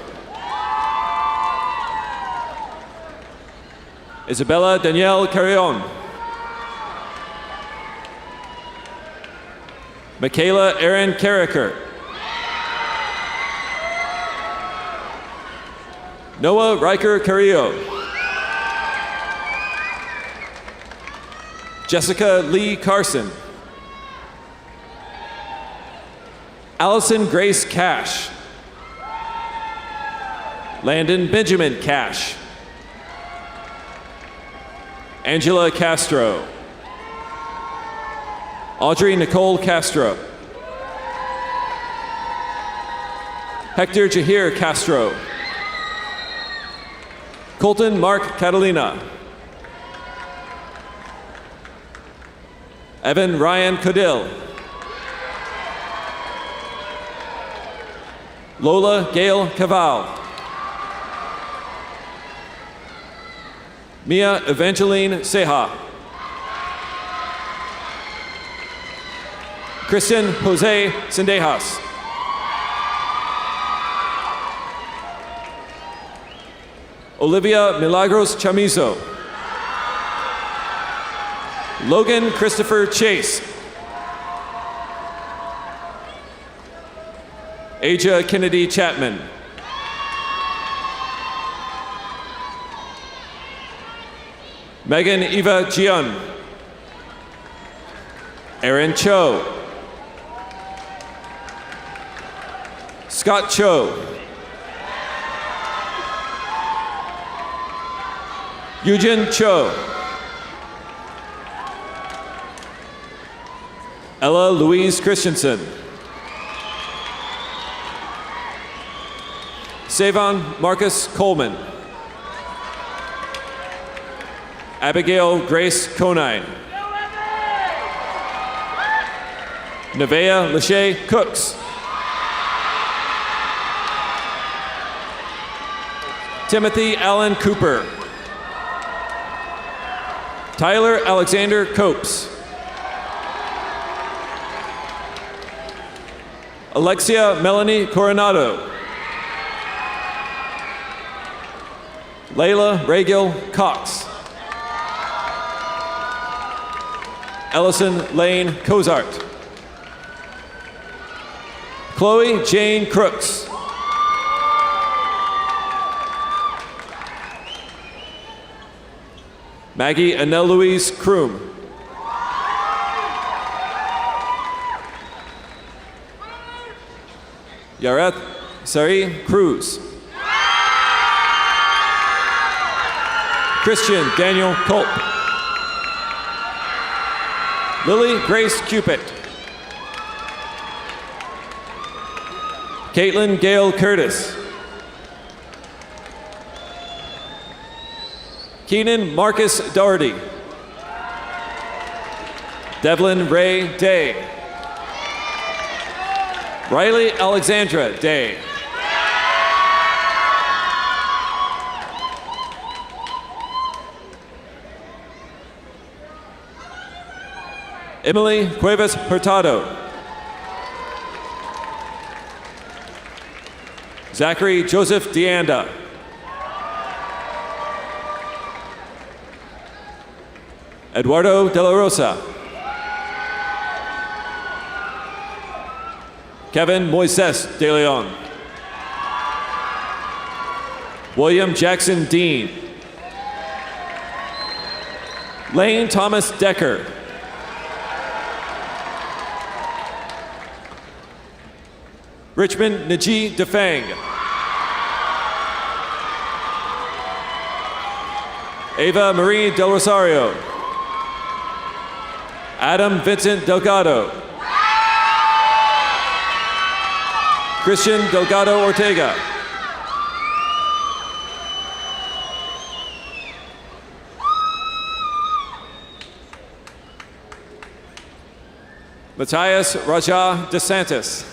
Speaker 15: Isabella Danielle Carrion. Michaela Erin Carricker. Noah Riker Carrillo. Jessica Lee Carson. Allison Grace Cash. Landon Benjamin Cash. Angela Castro. Audrey Nicole Castro. Hector Jahir Castro. Colton Mark Catalina. Evan Ryan Codill. Lola Gail Caval. Mia Evangeline Seha. Christian Jose Sendejas. Olivia Milagros Chamizo. Logan Christopher Chase. Aja Kennedy Chapman. Megan Eva Jian. Aaron Cho. Scott Cho. Eugene Cho. Ella Louise Christensen. Savon Marcus Coleman. Abigail Grace Conine. Nevaeh Lachey Cooks. Timothy Allen Cooper. Tyler Alexander Copes. Alexia Melanie Coronado. Layla Raygil Cox. Ellison Lane Cozart. Chloe Jane Crooks. Maggie Annelle Louise Kroom. Yareth Sari Cruz. Christian Daniel Culp. Lily Grace Cupid. Caitlin Gail Curtis. Keenan Marcus Doherty. Devlin Ray Day. Riley Alexandra Day. Emily Cuevas Hurtado. Zachary Joseph DeAnda. Eduardo De La Rosa. Kevin Moises De Leon. William Jackson Dean. Lane Thomas Decker. Richmond Najee Defang. Ava Marie Del Rosario. Adam Vincent Delgado. Christian Delgado Ortega. Matthias Raja DeSantis.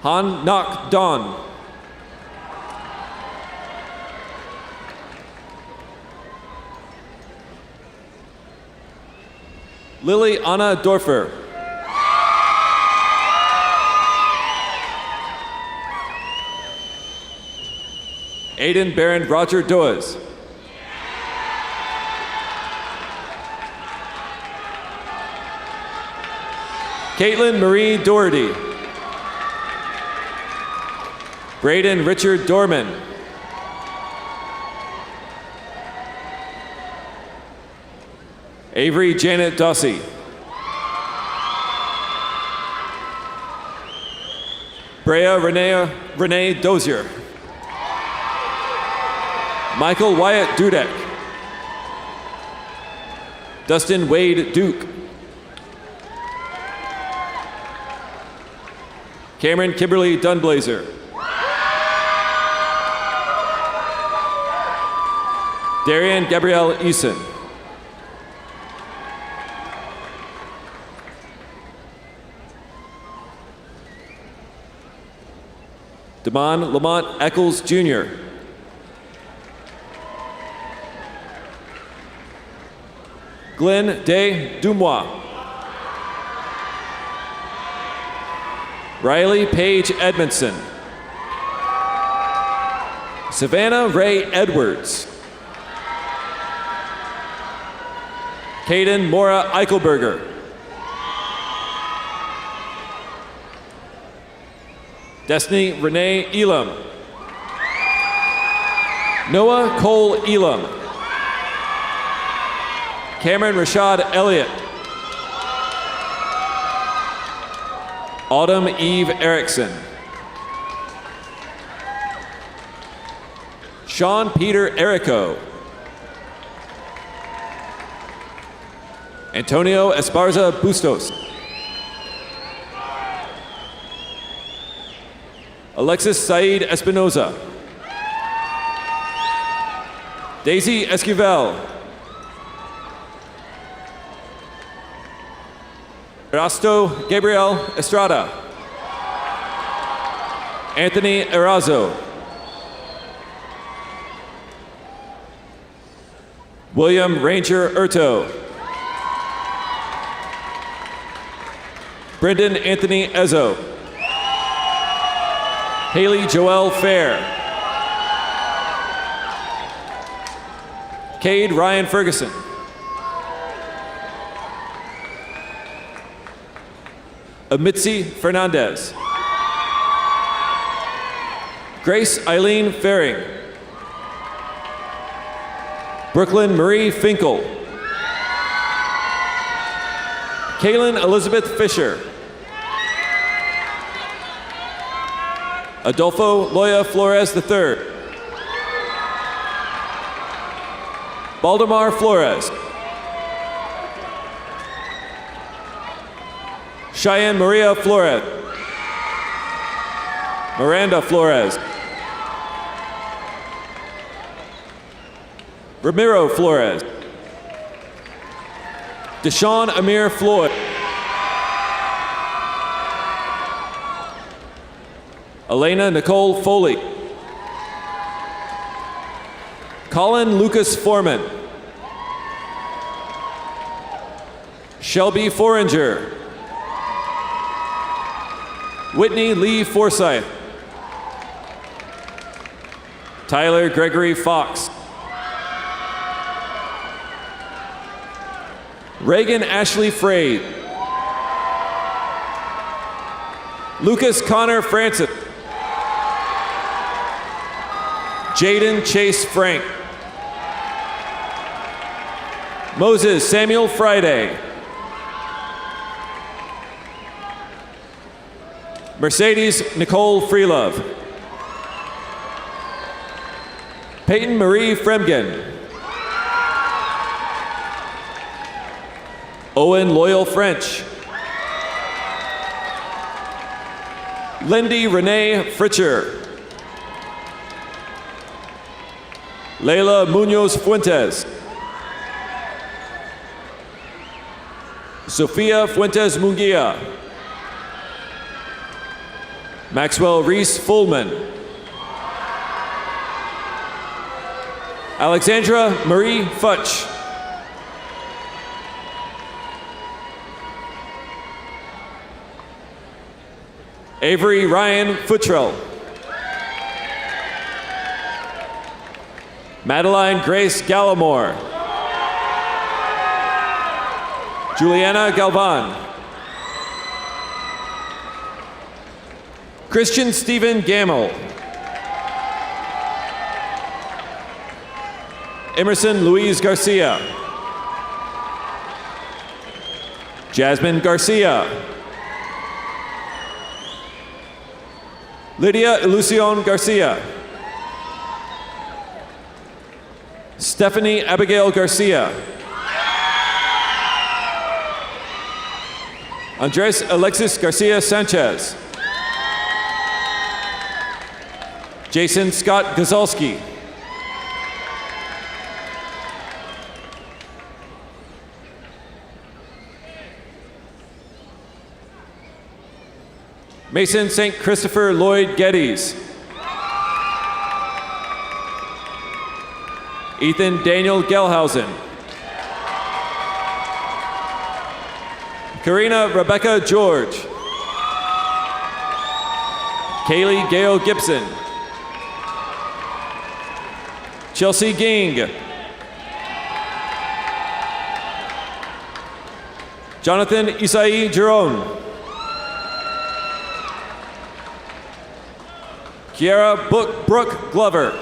Speaker 15: Han Nok Don. Lily Anna Dorfer. Aiden Baron Roger Doaz. Caitlin Marie Doherty. Braden Richard Dorman. Avery Janet Dossie. Brea Renee Dozier. Michael Wyatt Dudek. Dustin Wade Duke. Cameron Kimberly Dunblazer. Darian Gabrielle Eason. Damon Lamont Eccles Jr. Glenn Day Dumois. Riley Paige Edmondson. Savannah Ray Edwards. Caden Mora Eichelberger. Destiny Renee Elam. Noah Cole Elam. Cameron Rashad Elliott. Autumn Eve Erickson. Sean Peter Erico. Antonio Esparza Bustos. Alexis Said Espinoza. Daisy Esquivel. Erasto Gabriel Estrada. Anthony Erazo. William Ranger Erto. Brendan Anthony Ezzo. Haley Joelle Fair. Cade Ryan Ferguson. Amitzi Fernandez. Grace Eileen Faring. Brooklyn Marie Finkel. Kaylin Elizabeth Fisher. Adolfo Loya Flores III. Baldemar Flores. Cheyenne Maria Flores. Miranda Flores. Ramiro Flores. Deshaun Amir Floyd. Elena Nicole Foley. Colin Lucas Foreman. Shelby Foringer. Whitney Lee Forsyth. Tyler Gregory Fox. Reagan Ashley Frade. Lucas Connor Francis. Jaden Chase Frank. Moses Samuel Friday. Mercedes Nicole Freelove. Peyton Marie Fremgen. Owen Loyal French. Lindy Renee Fritcher. Leila Munoz Fuentes. Sofia Fuentes Munguia. Maxwell Reese Fullman. Alexandra Marie Futch. Avery Ryan Futrell. Madeline Grace Gallimore. Juliana Galvan. Christian Stephen Gamble. Emerson Louise Garcia. Jasmine Garcia. Lydia Ilusion Garcia. Stephanie Abigail Garcia. Andres Alexis Garcia Sanchez. Jason Scott Gazalski. Mason St. Christopher Lloyd Geddes. Ethan Daniel Gelhausen. Karina Rebecca George. Kaylee Gail Gibson. Chelsea Ging. Jonathan Isai Jerome. Kiara Brooke Glover.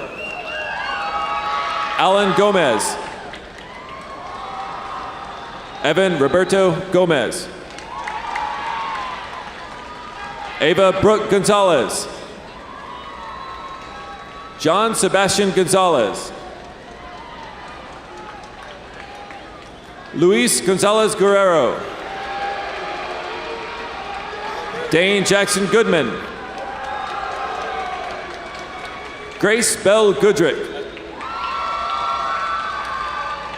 Speaker 15: Alan Gomez. Evan Roberto Gomez. Ava Brooke Gonzalez. John Sebastian Gonzalez. Luis Gonzalez Guerrero. Dane Jackson Goodman. Grace Bell Goodrick.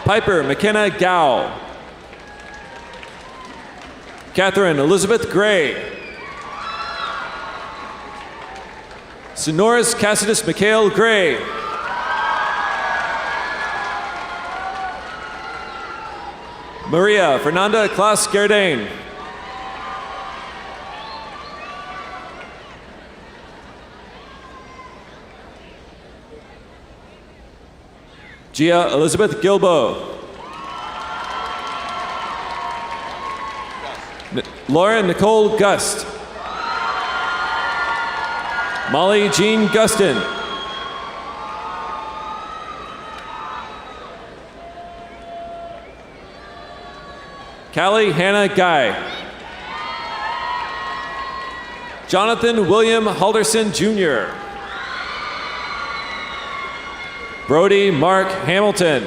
Speaker 15: Piper McKenna Gow. Catherine Elizabeth Gray. Sonoris Cassidus Mikhail Gray. Maria Fernanda Klaas Gerdain. Gia Elizabeth Gilbo. Lauren Nicole Gust. Molly Jean Gustin. Callie Hannah Guy. Jonathan William Halderson Jr. Brody Mark Hamilton.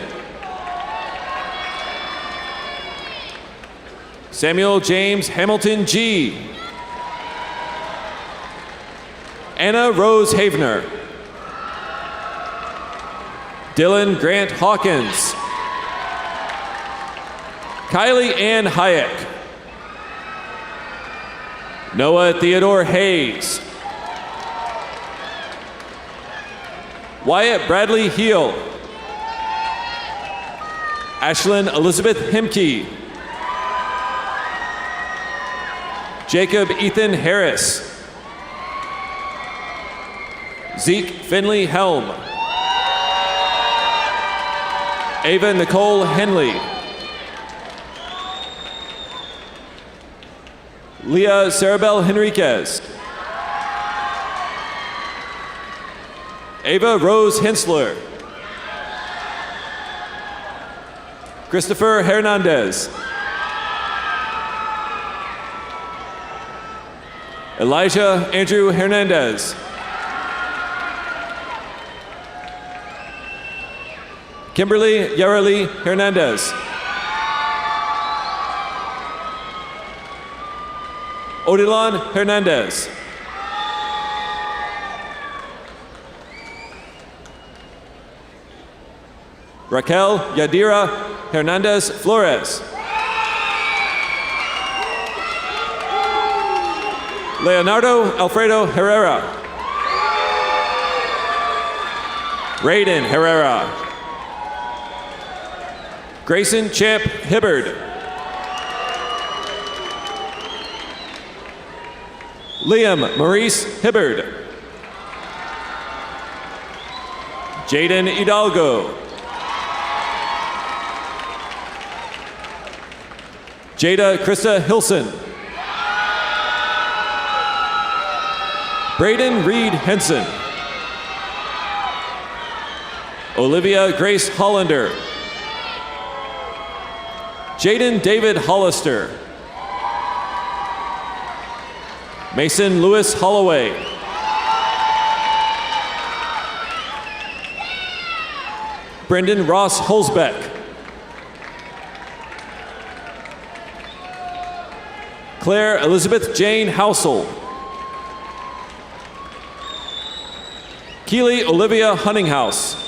Speaker 15: Samuel James Hamilton G. Anna Rose Havener. Dylan Grant Hawkins. Kylie Ann Hayek. Noah Theodore Hayes. Wyatt Bradley Heel. Ashlyn Elizabeth Hemke. Jacob Ethan Harris. Zeke Finley Helm. Ava Nicole Henley. Leah Sarabel Henriquez. Ava Rose Hensler. Christopher Hernandez. Elijah Andrew Hernandez. Kimberly Yareli Hernandez. Odilon Hernandez. Raquel Yadira Hernandez Flores. Leonardo Alfredo Herrera. Raiden Herrera. Grayson Champ Hibbard. Liam Maurice Hibbard. Jaden Hidalgo. Jada Krista Hilson. Braden Reed Henson. Olivia Grace Hollander. Jaden David Hollister. Mason Lewis Holloway. Brendan Ross Holzbeck. Claire Elizabeth Jane Housel. Keely Olivia Hunninghouse.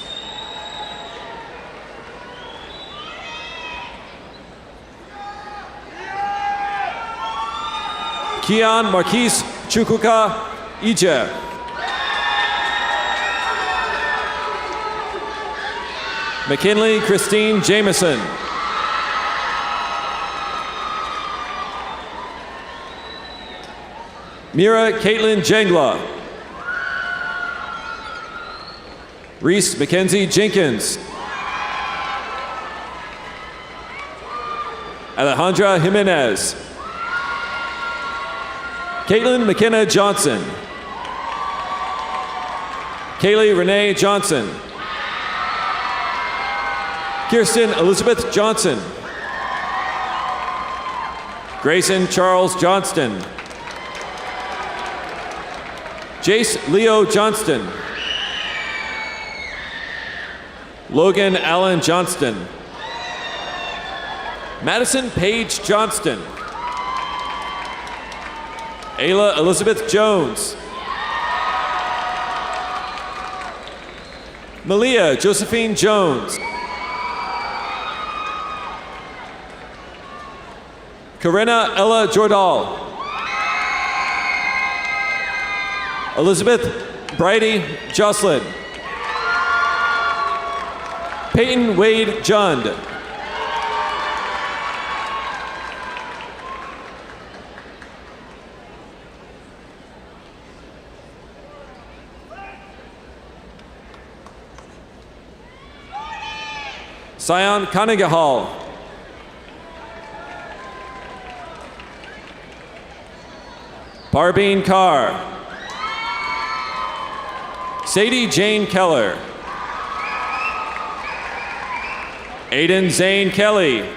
Speaker 15: Keon Marquise Chukwuka Ije. McKinley Christine Jameson. Mira Caitlin Jengla. Reese Mackenzie Jenkins. Alejandra Jimenez. Caitlin McKenna Johnson. Kaylee Renee Johnson. Kirsten Elizabeth Johnson. Grayson Charles Johnston. Jace Leo Johnston. Logan Allen Johnston. Madison Paige Johnston. Ayla Elizabeth Jones. Malia Josephine Jones. Corinna Ella Jordal. Elizabeth Bridie Jocelyn. Peyton Wade Jund. Sion Kanigahal. Barbine Carr. Sadie Jane Keller. Aiden Zane Kelly.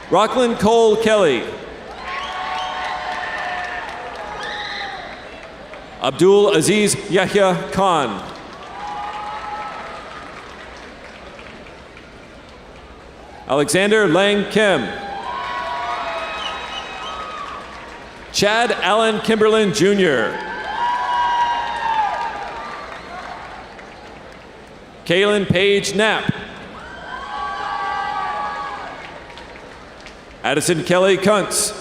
Speaker 15: Rockland Cole Kelly. Abdul Aziz Yahya Khan. Alexander Lang Kim. Chad Allen Kimberlin Jr. Kaylin Paige Knapp. Addison Kelly Kuntz.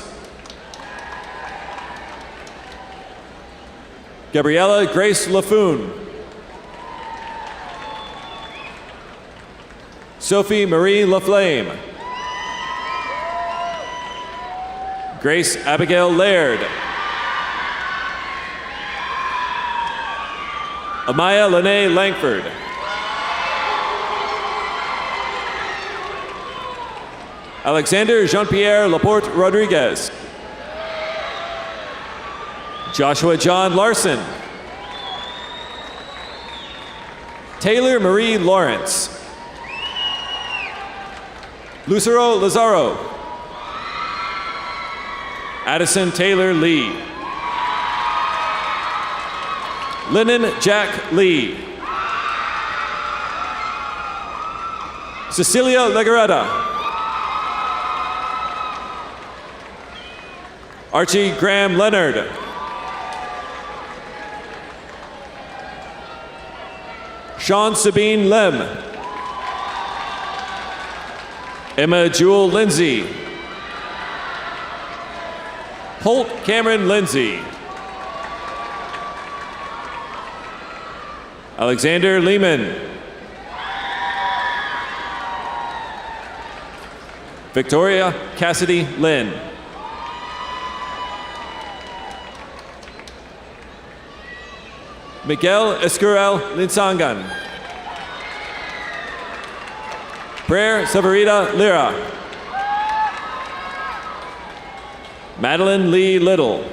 Speaker 15: Gabriella Grace Laffoon. Sophie Marie Laflame. Grace Abigail Laird. Amaya Lene Langford. Alexander Jean-Pierre Laporte Rodriguez. Joshua John Larson. Taylor Marie Lawrence. Lucero Lazaro. Addison Taylor Lee. Lennon Jack Lee. Cecilia Legaretta. Archie Graham Leonard. Sean Sabine Lem. Emma Jewel Lindsay. Holt Cameron Lindsay. Alexander Lehman. Victoria Cassidy Lynn. Miguel Escurel Linsangan. Prayer Severita Lira. Madeline Lee Little.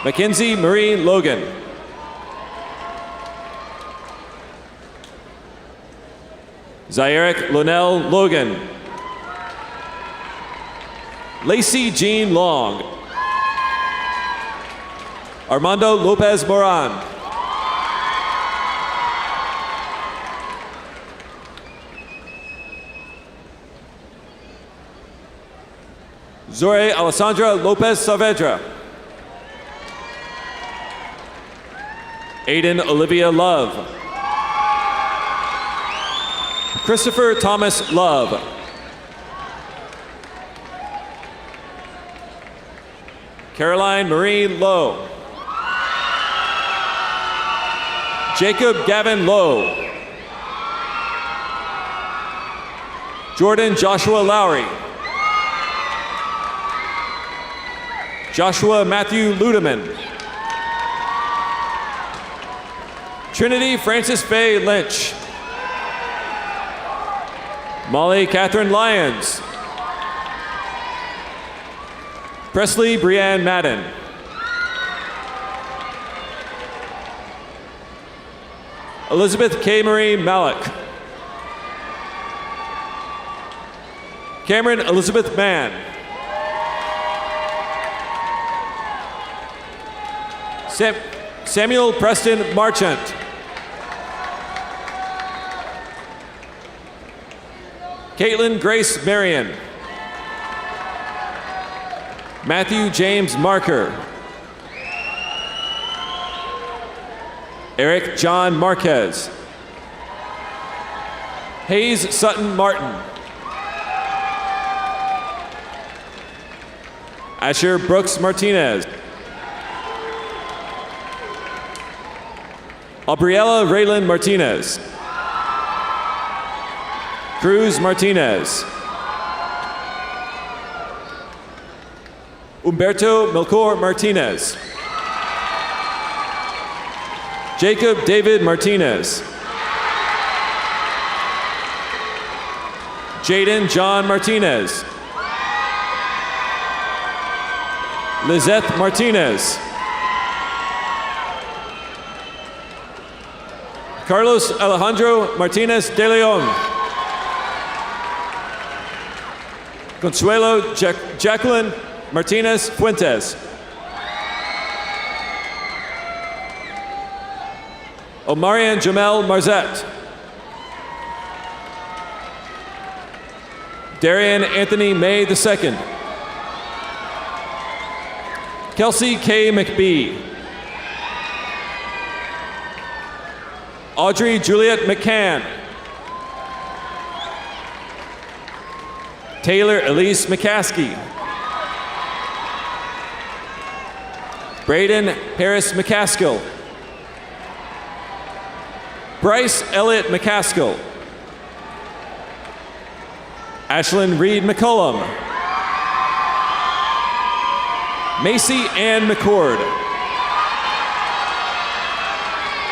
Speaker 15: Mackenzie Marie Logan. Zairic Lonell Logan. Lacey Jean Long. Armando Lopez Moran. Zore Alessandra Lopez Saavedra. Aiden Olivia Love. Christopher Thomas Love. Caroline Marie Lowe. Jacob Gavin Lowe. Jordan Joshua Lowry. Joshua Matthew Ludeman. Trinity Francis Faye Lynch. Molly Catherine Lyons. Presley Brianne Madden. Elizabeth K. Marie Malik. Cameron Elizabeth Mann. Samuel Preston Marchant. Caitlin Grace Marion. Matthew James Marker. Eric John Marquez. Hayes Sutton Martin. Asher Brooks Martinez. Aubriella Raylan Martinez. Cruz Martinez. Humberto Melchor Martinez. Jacob David Martinez. Jaden John Martinez. Lizeth Martinez. Carlos Alejandro Martinez de Leon. Consuelo Jacqueline Martinez Fuentes. Omarian Jamel Marzette. Darian Anthony May II. Kelsey K. McBee. Audrey Juliet McCann. Taylor Elise McCaskey. Braden Harris McCaskill. Bryce Elliott McCaskill. Ashlyn Reed McCullum. Macy Ann McCord.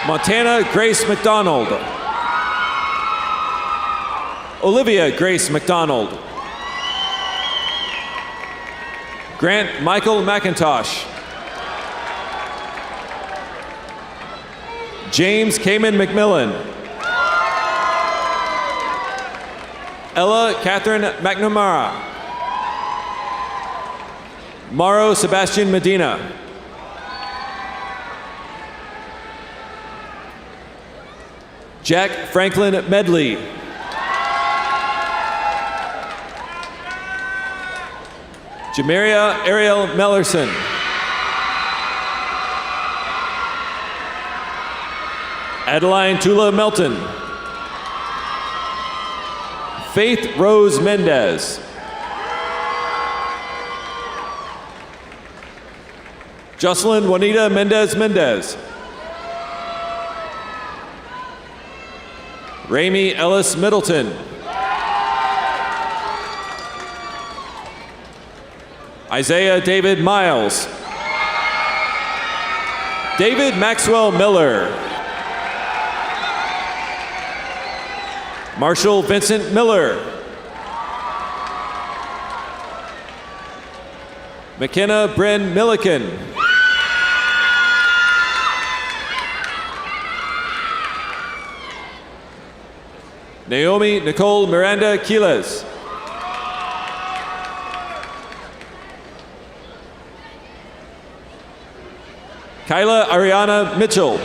Speaker 15: Montana Grace McDonald. Olivia Grace McDonald. Grant Michael McIntosh. James Kamen McMillan. Ella Catherine McNamara. Mauro Sebastian Medina. Jack Franklin Medley. Jamaria Ariel Mellerson. Adeline Tula Melton. Faith Rose Mendez. Jocelyn Juanita Mendez Mendez. Ramey Ellis Middleton. Isaiah David Miles. David Maxwell Miller. Marshall Vincent Miller. McKenna Bryn Milliken. Naomi Nicole Miranda Quiles. Kyla Ariana Mitchell.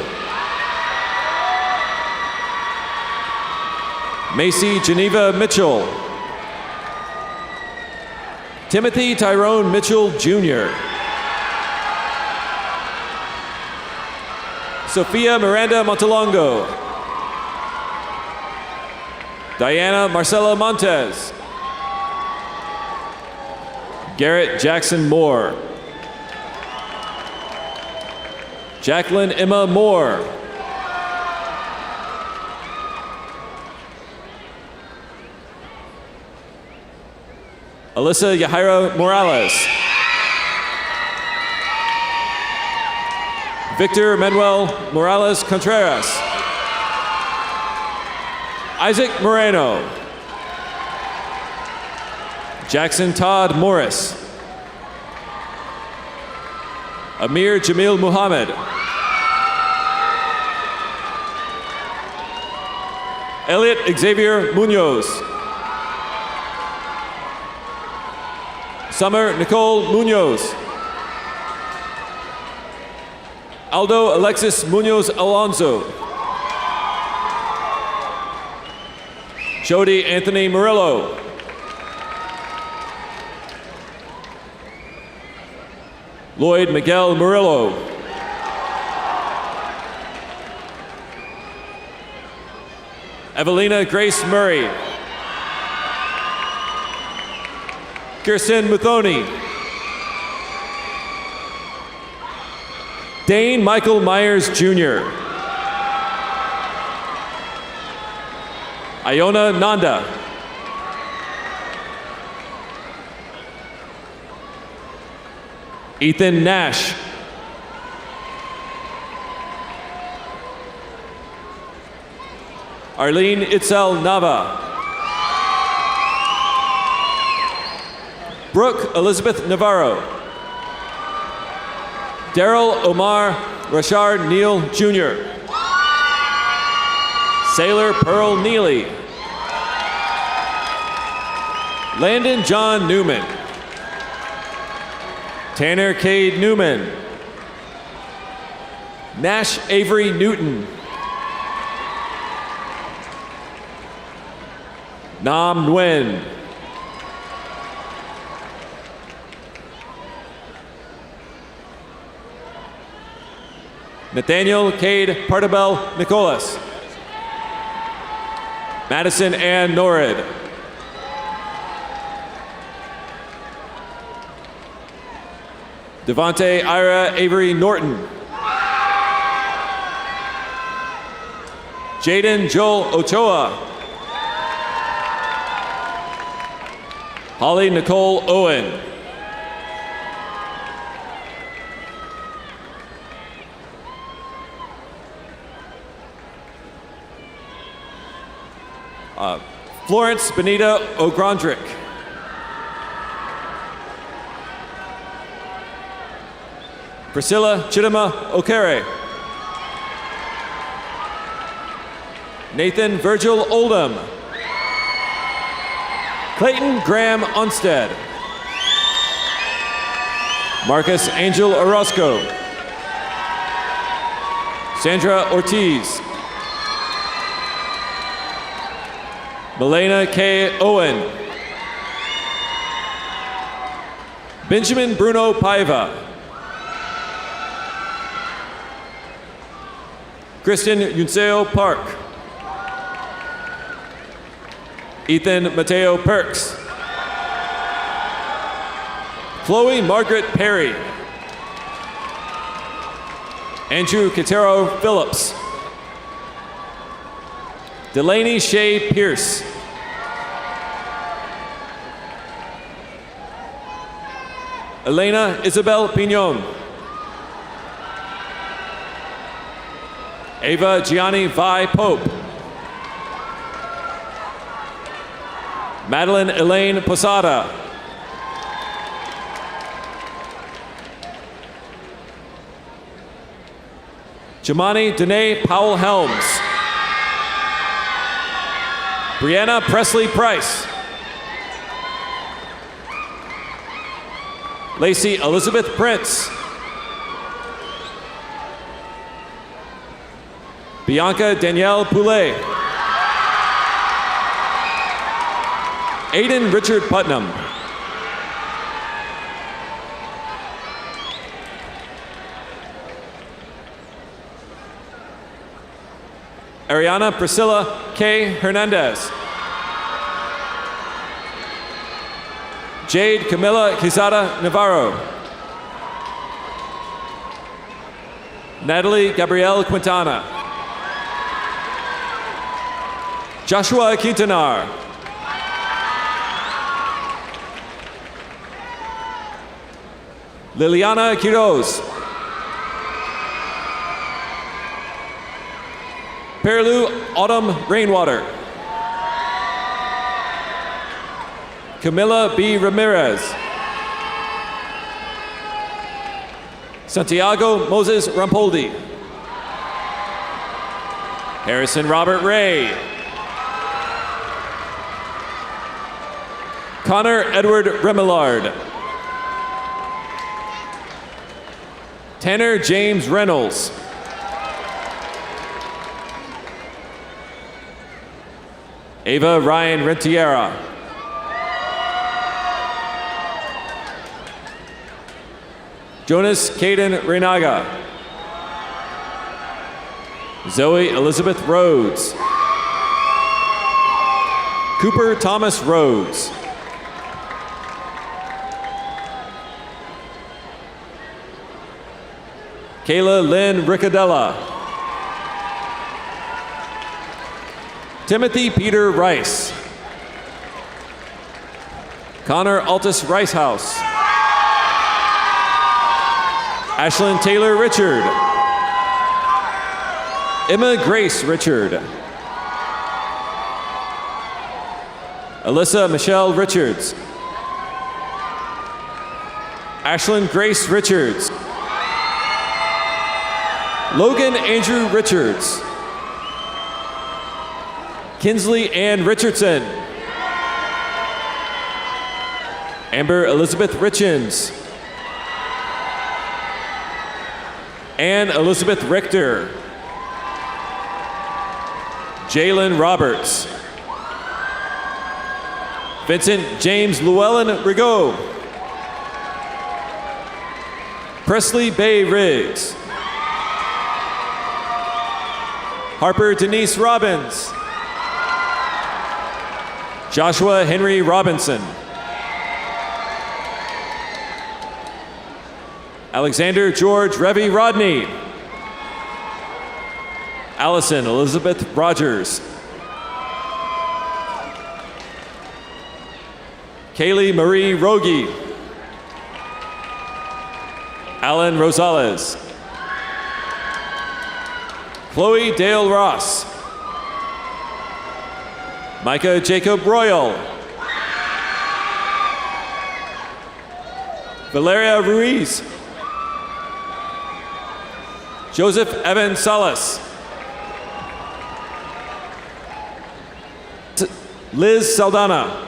Speaker 15: Macy Geneva Mitchell. Timothy Tyrone Mitchell Jr. Sophia Miranda Montalongo. Diana Marcela Montez. Garrett Jackson Moore. Jacqueline Emma Moore. Alyssa Yahaira Morales. Victor Manuel Morales Contreras. Isaac Moreno. Jackson Todd Morris. Amir Jamil Muhammad. Elliot Xavier Munoz. Summer Nicole Munoz. Aldo Alexis Munoz Alonso. Jody Anthony Murillo. Lloyd Miguel Murillo. Evelina Grace Murray. Kirsten Muthoni. Dane Michael Myers Jr. Iona Nanda. Ethan Nash. Arlene Itzel Nava. Brooke Elizabeth Navarro. Daryl Omar Rashard Neal Jr. Sailor Pearl Neely. Landon John Newman. Tanner Cade Newman. Nash Avery Newton. Nam Nguyen. Nathaniel Cade Partabel Nicholas. Madison Ann Norrid. Devontae Ira Avery Norton. Jaden Joel Ochoa. Holly Nicole Owen. Florence Benita O'Grondrick. Priscilla Chidima Okere. Nathan Virgil Oldham. Clayton Graham Onstead. Marcus Angel Orozco. Sandra Ortiz. Melena K. Owen. Benjamin Bruno Paiva. Kristen Yunseo Park. Ethan Mateo Perks. Chloe Margaret Perry. Andrew Quintero Phillips. Delaney Shea Pierce. Elena Isabel Pignon. Ava Gianni Vi Pope. Madeline Elaine Posada. Jamani Danae Powell Helms. Brianna Presley Price. Lacey Elizabeth Prince. Bianca Danielle Poulet. Aiden Richard Putnam. Ariana Priscilla K. Hernandez. Jade Camila Quezada Navarro. Natalie Gabrielle Quintana. Joshua Quintanar. Liliana Quiroz. Pearlou Autumn Rainwater. Camila B. Ramirez. Santiago Moses Rampoldi. Harrison Robert Ray. Connor Edward Remillard. Tanner James Reynolds. Ava Ryan Rentiera. Jonas Caden Renaga. Zoe Elizabeth Rhodes. Cooper Thomas Rhodes. Kayla Lynn Riccadella. Timothy Peter Rice. Connor Altus Ricehouse. Ashlyn Taylor Richard. Emma Grace Richard. Alyssa Michelle Richards. Ashlyn Grace Richards. Logan Andrew Richards. Kinsley Ann Richardson. Amber Elizabeth Richens. Ann Elizabeth Richter. Jalen Roberts. Vincent James Llewellyn Rigaud. Presley Bay Riggs. Harper Denise Robbins. Joshua Henry Robinson. Alexander George Revy Rodney. Allison Elizabeth Rogers. Kaylee Marie Rogie. Alan Rosales. Chloe Dale Ross. Micah Jacob Royal. Valeria Ruiz. Joseph Evan Salas. Liz Saldana.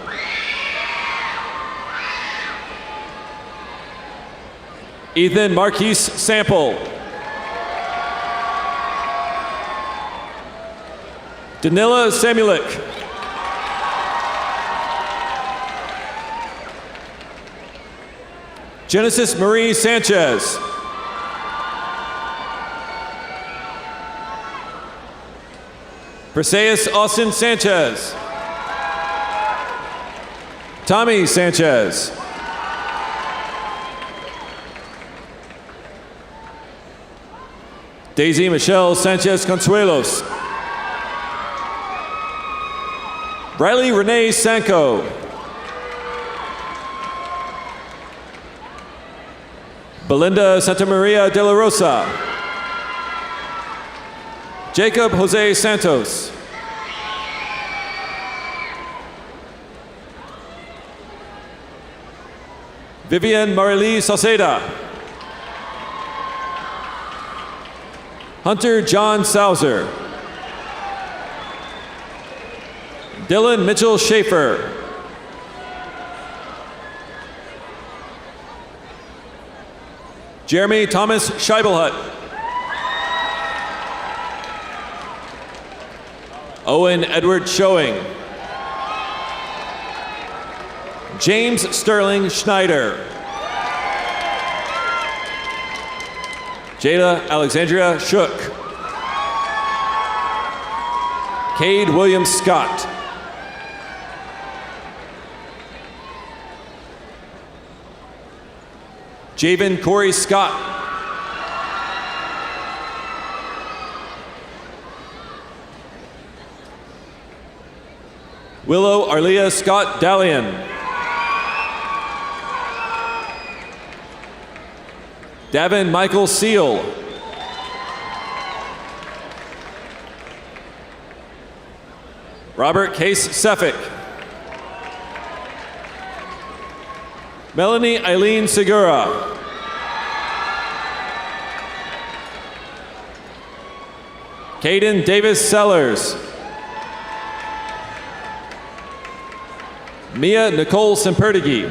Speaker 15: Ethan Marquise Sample. Danila Samulik. Genesis Marie Sanchez. Perseus Austin Sanchez. Tommy Sanchez. Daisy Michelle Sanchez Consuelos. Riley Renee Sanko. Belinda Santa Maria de la Rosa. Jacob Jose Santos. Vivian Marilee Salceda. Hunter John Sauser. Dylan Mitchell Schaefer. Jeremy Thomas Scheibelhut. Owen Edward Showing. James Sterling Schneider. Jada Alexandria Shook. Cade William Scott. Javen Corey Scott. Willow Arlia Scott Dalian. Davin Michael Seal. Robert Case Seffick. Melanie Eileen Segura. Caden Davis Sellers. Mia Nicole Sempertighi.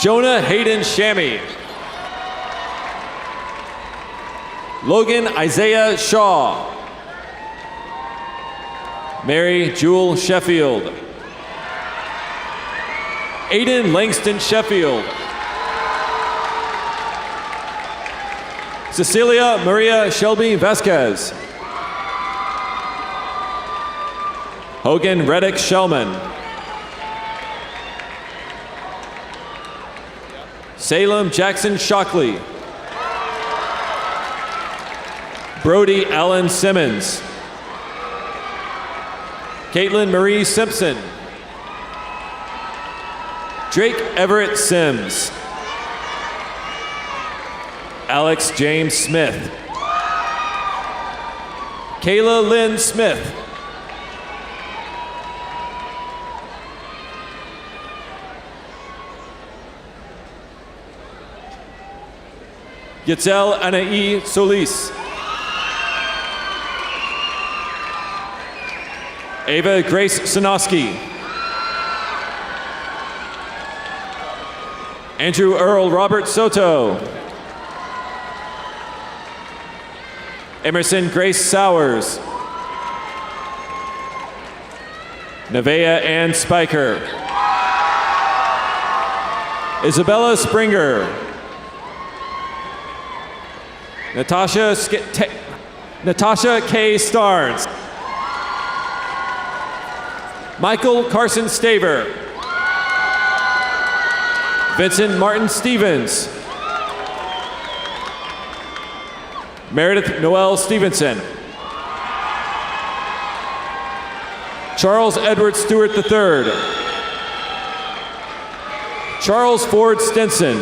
Speaker 15: Jonah Hayden Shammy. Logan Isaiah Shaw. Mary Jewel Sheffield. Aiden Langston Sheffield. Cecilia Maria Shelby Vasquez. Hogan Reddick Shellman. Salem Jackson Shockley. Brody Allen Simmons. Caitlin Marie Simpson. Drake Everett Sims. Alex James Smith. Kayla Lynn Smith. Yitzel Anaí Solis. Ava Grace Sanoski. Andrew Earl Robert Soto. Emerson Grace Sowers. Nevaeh Ann Spiker. Isabella Springer. Natasha K. Starnes. Michael Carson Staver. Vincent Martin Stevens. Meredith Noel Stevenson. Charles Edward Stewart III. Charles Ford Stinson.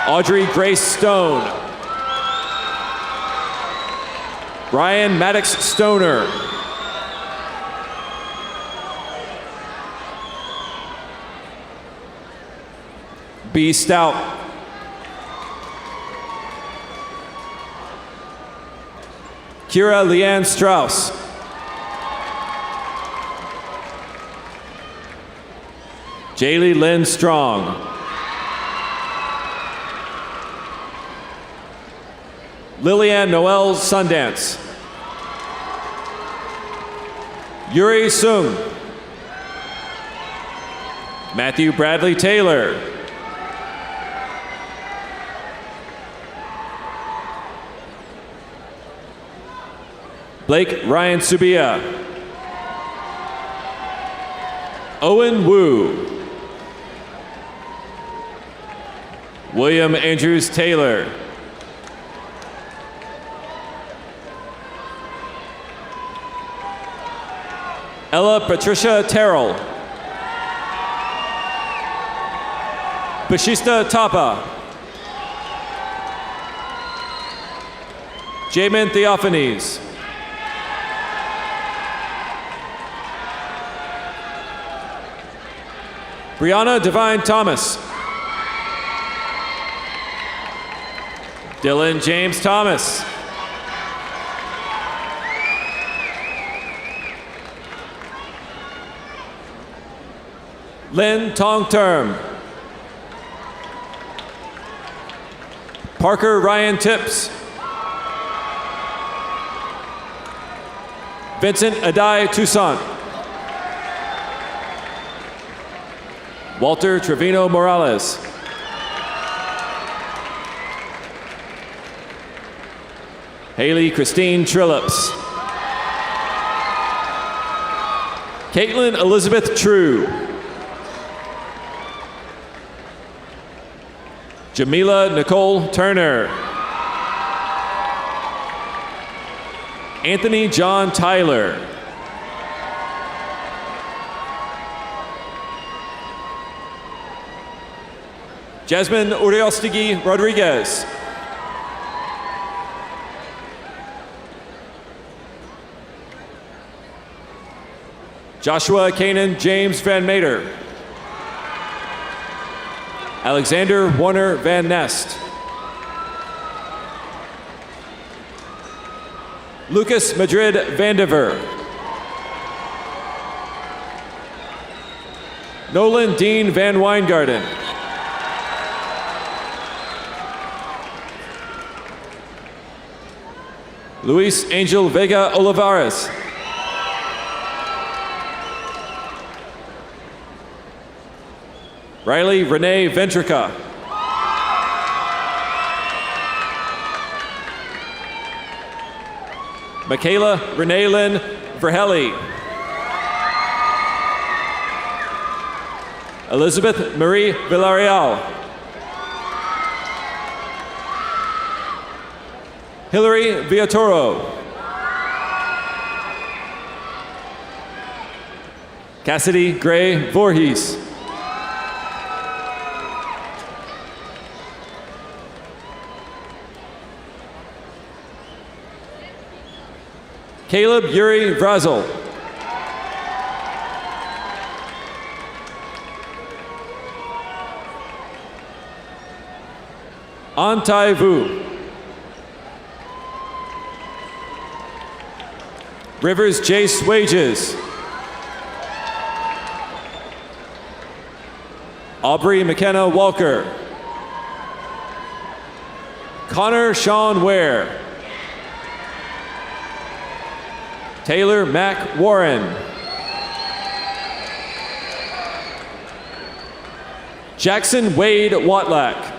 Speaker 15: Audrey Grace Stone. Ryan Maddox Stoner. B. Stout. Kira Leanne Strauss. Jaylee Lynn Strong. Lillian Noel Sundance. Yuri Sung. Matthew Bradley Taylor. Blake Ryan Subia. Owen Wu. William Andrews Taylor. Ella Patricia Terrell. Bashista Tapa. Jamin Theophanes. Brianna Devine Thomas. Dylan James Thomas. Lynn Tong Term. Parker Ryan Tips. Vincent Adai Toussaint. Walter Trevino Morales. Haley Christine Trillips. Caitlin Elizabeth True. Jamila Nicole Turner. Anthony John Tyler. Jasmine Uriostegui Rodriguez. Joshua Canaan James Van Mater. Alexander Warner Van Nest. Lucas Madrid Vandiver. Nolan Dean Van Weingarten. Luis Angel Vega Olivares. Riley Renee Ventrica. Michaela Renee Lynn Verhelli. Elizabeth Marie Villarreal. Hillary Villatoro. Cassidy Gray Voorhees. Caleb Yuri Vrazel. Antai Vu. Rivers Jace Wages. Aubrey McKenna Walker. Connor Sean Ware. Taylor Mack Warren. Jackson Wade Watlack.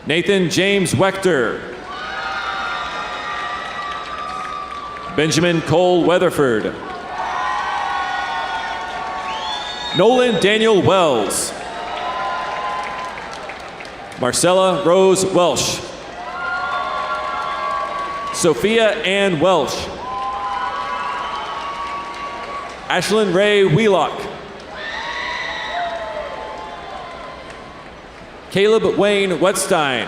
Speaker 15: Nathan James Wechter. Benjamin Cole Weatherford. Nolan Daniel Wells. Marcella Rose Welsh. Sophia Ann Welsh. Ashlyn Ray Wheelock. Caleb Wayne Wetstein.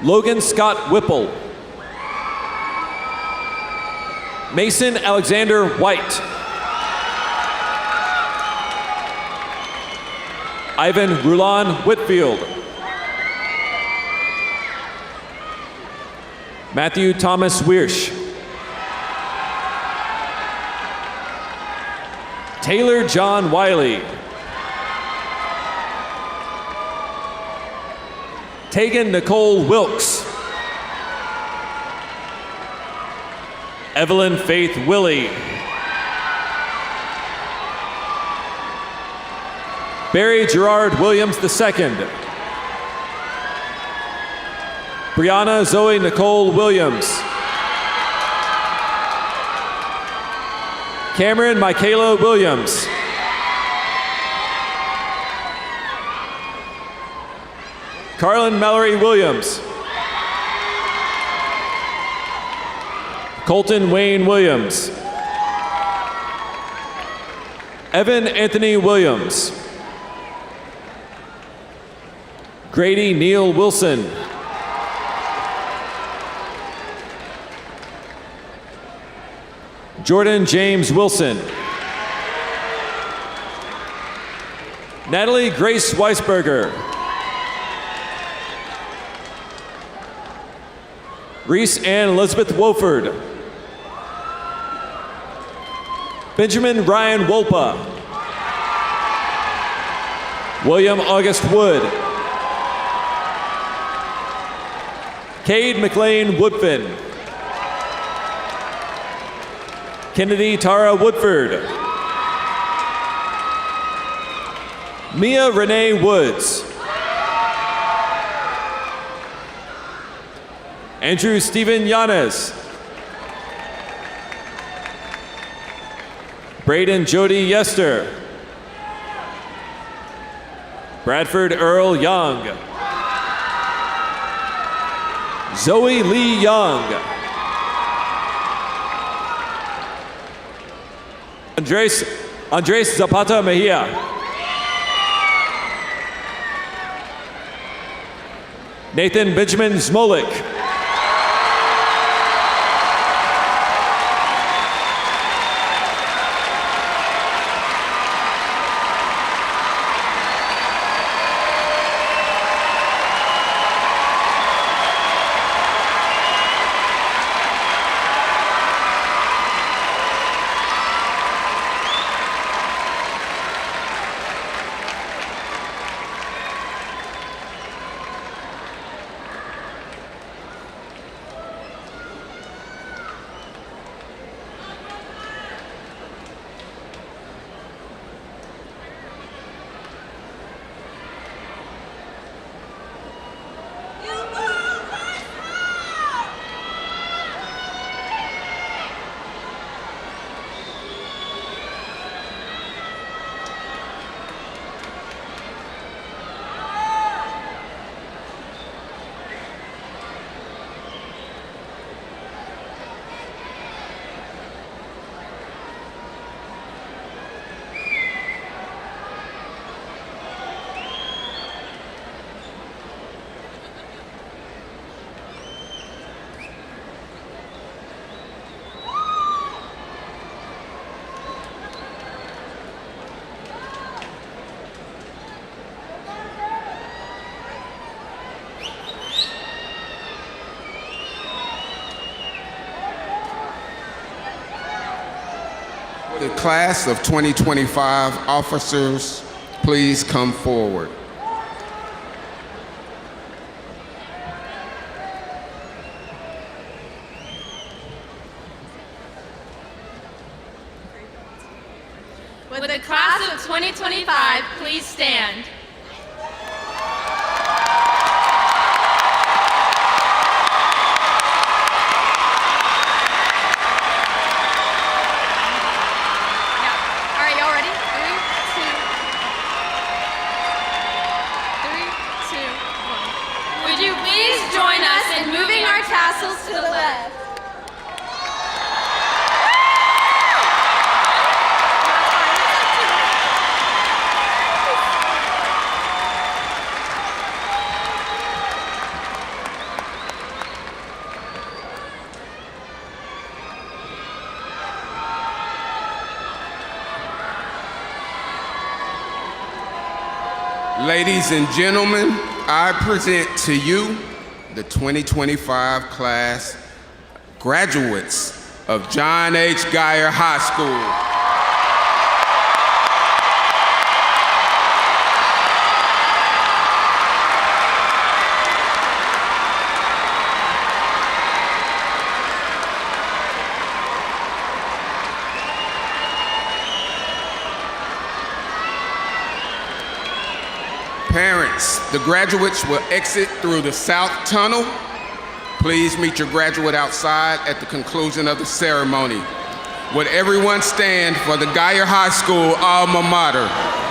Speaker 15: Logan Scott Whipple. Mason Alexander White. Ivan Rulan Whitfield. Matthew Thomas Wiersch. Taylor John Wiley. Tegan Nicole Wilkes. Evelyn Faith Willie. Barry Gerard Williams II. Brianna Zoe Nicole Williams. Cameron Michaela Williams. Carlin Mallory Williams. Colton Wayne Williams. Evan Anthony Williams. Grady Neal Wilson. Jordan James Wilson. Natalie Grace Weisberger. Reese Ann Elizabeth Wolford. Benjamin Ryan Wolpa. William August Wood. Cade McLean Woodfin. Kennedy Tara Woodford. Mia Renee Woods. Andrew Stephen Yanes. Braden Jody Yester. Bradford Earl Young. Zoe Lee Young. Andres Zapata Mejia. Nathan Benjamin Smolik.
Speaker 4: The class of 2025 officers, please come forward.
Speaker 1: Would the class of 2025 please stand? All right, y'all ready? 3, 2, 1. Would you please join us in moving our tassels to the left?
Speaker 4: Ladies and gentlemen, I present to you the 2025 class graduates of John H. Geyer High School. Parents, the graduates will exit through the south tunnel. Please meet your graduate outside at the conclusion of the ceremony. Would everyone stand for the Geyer High School alma mater?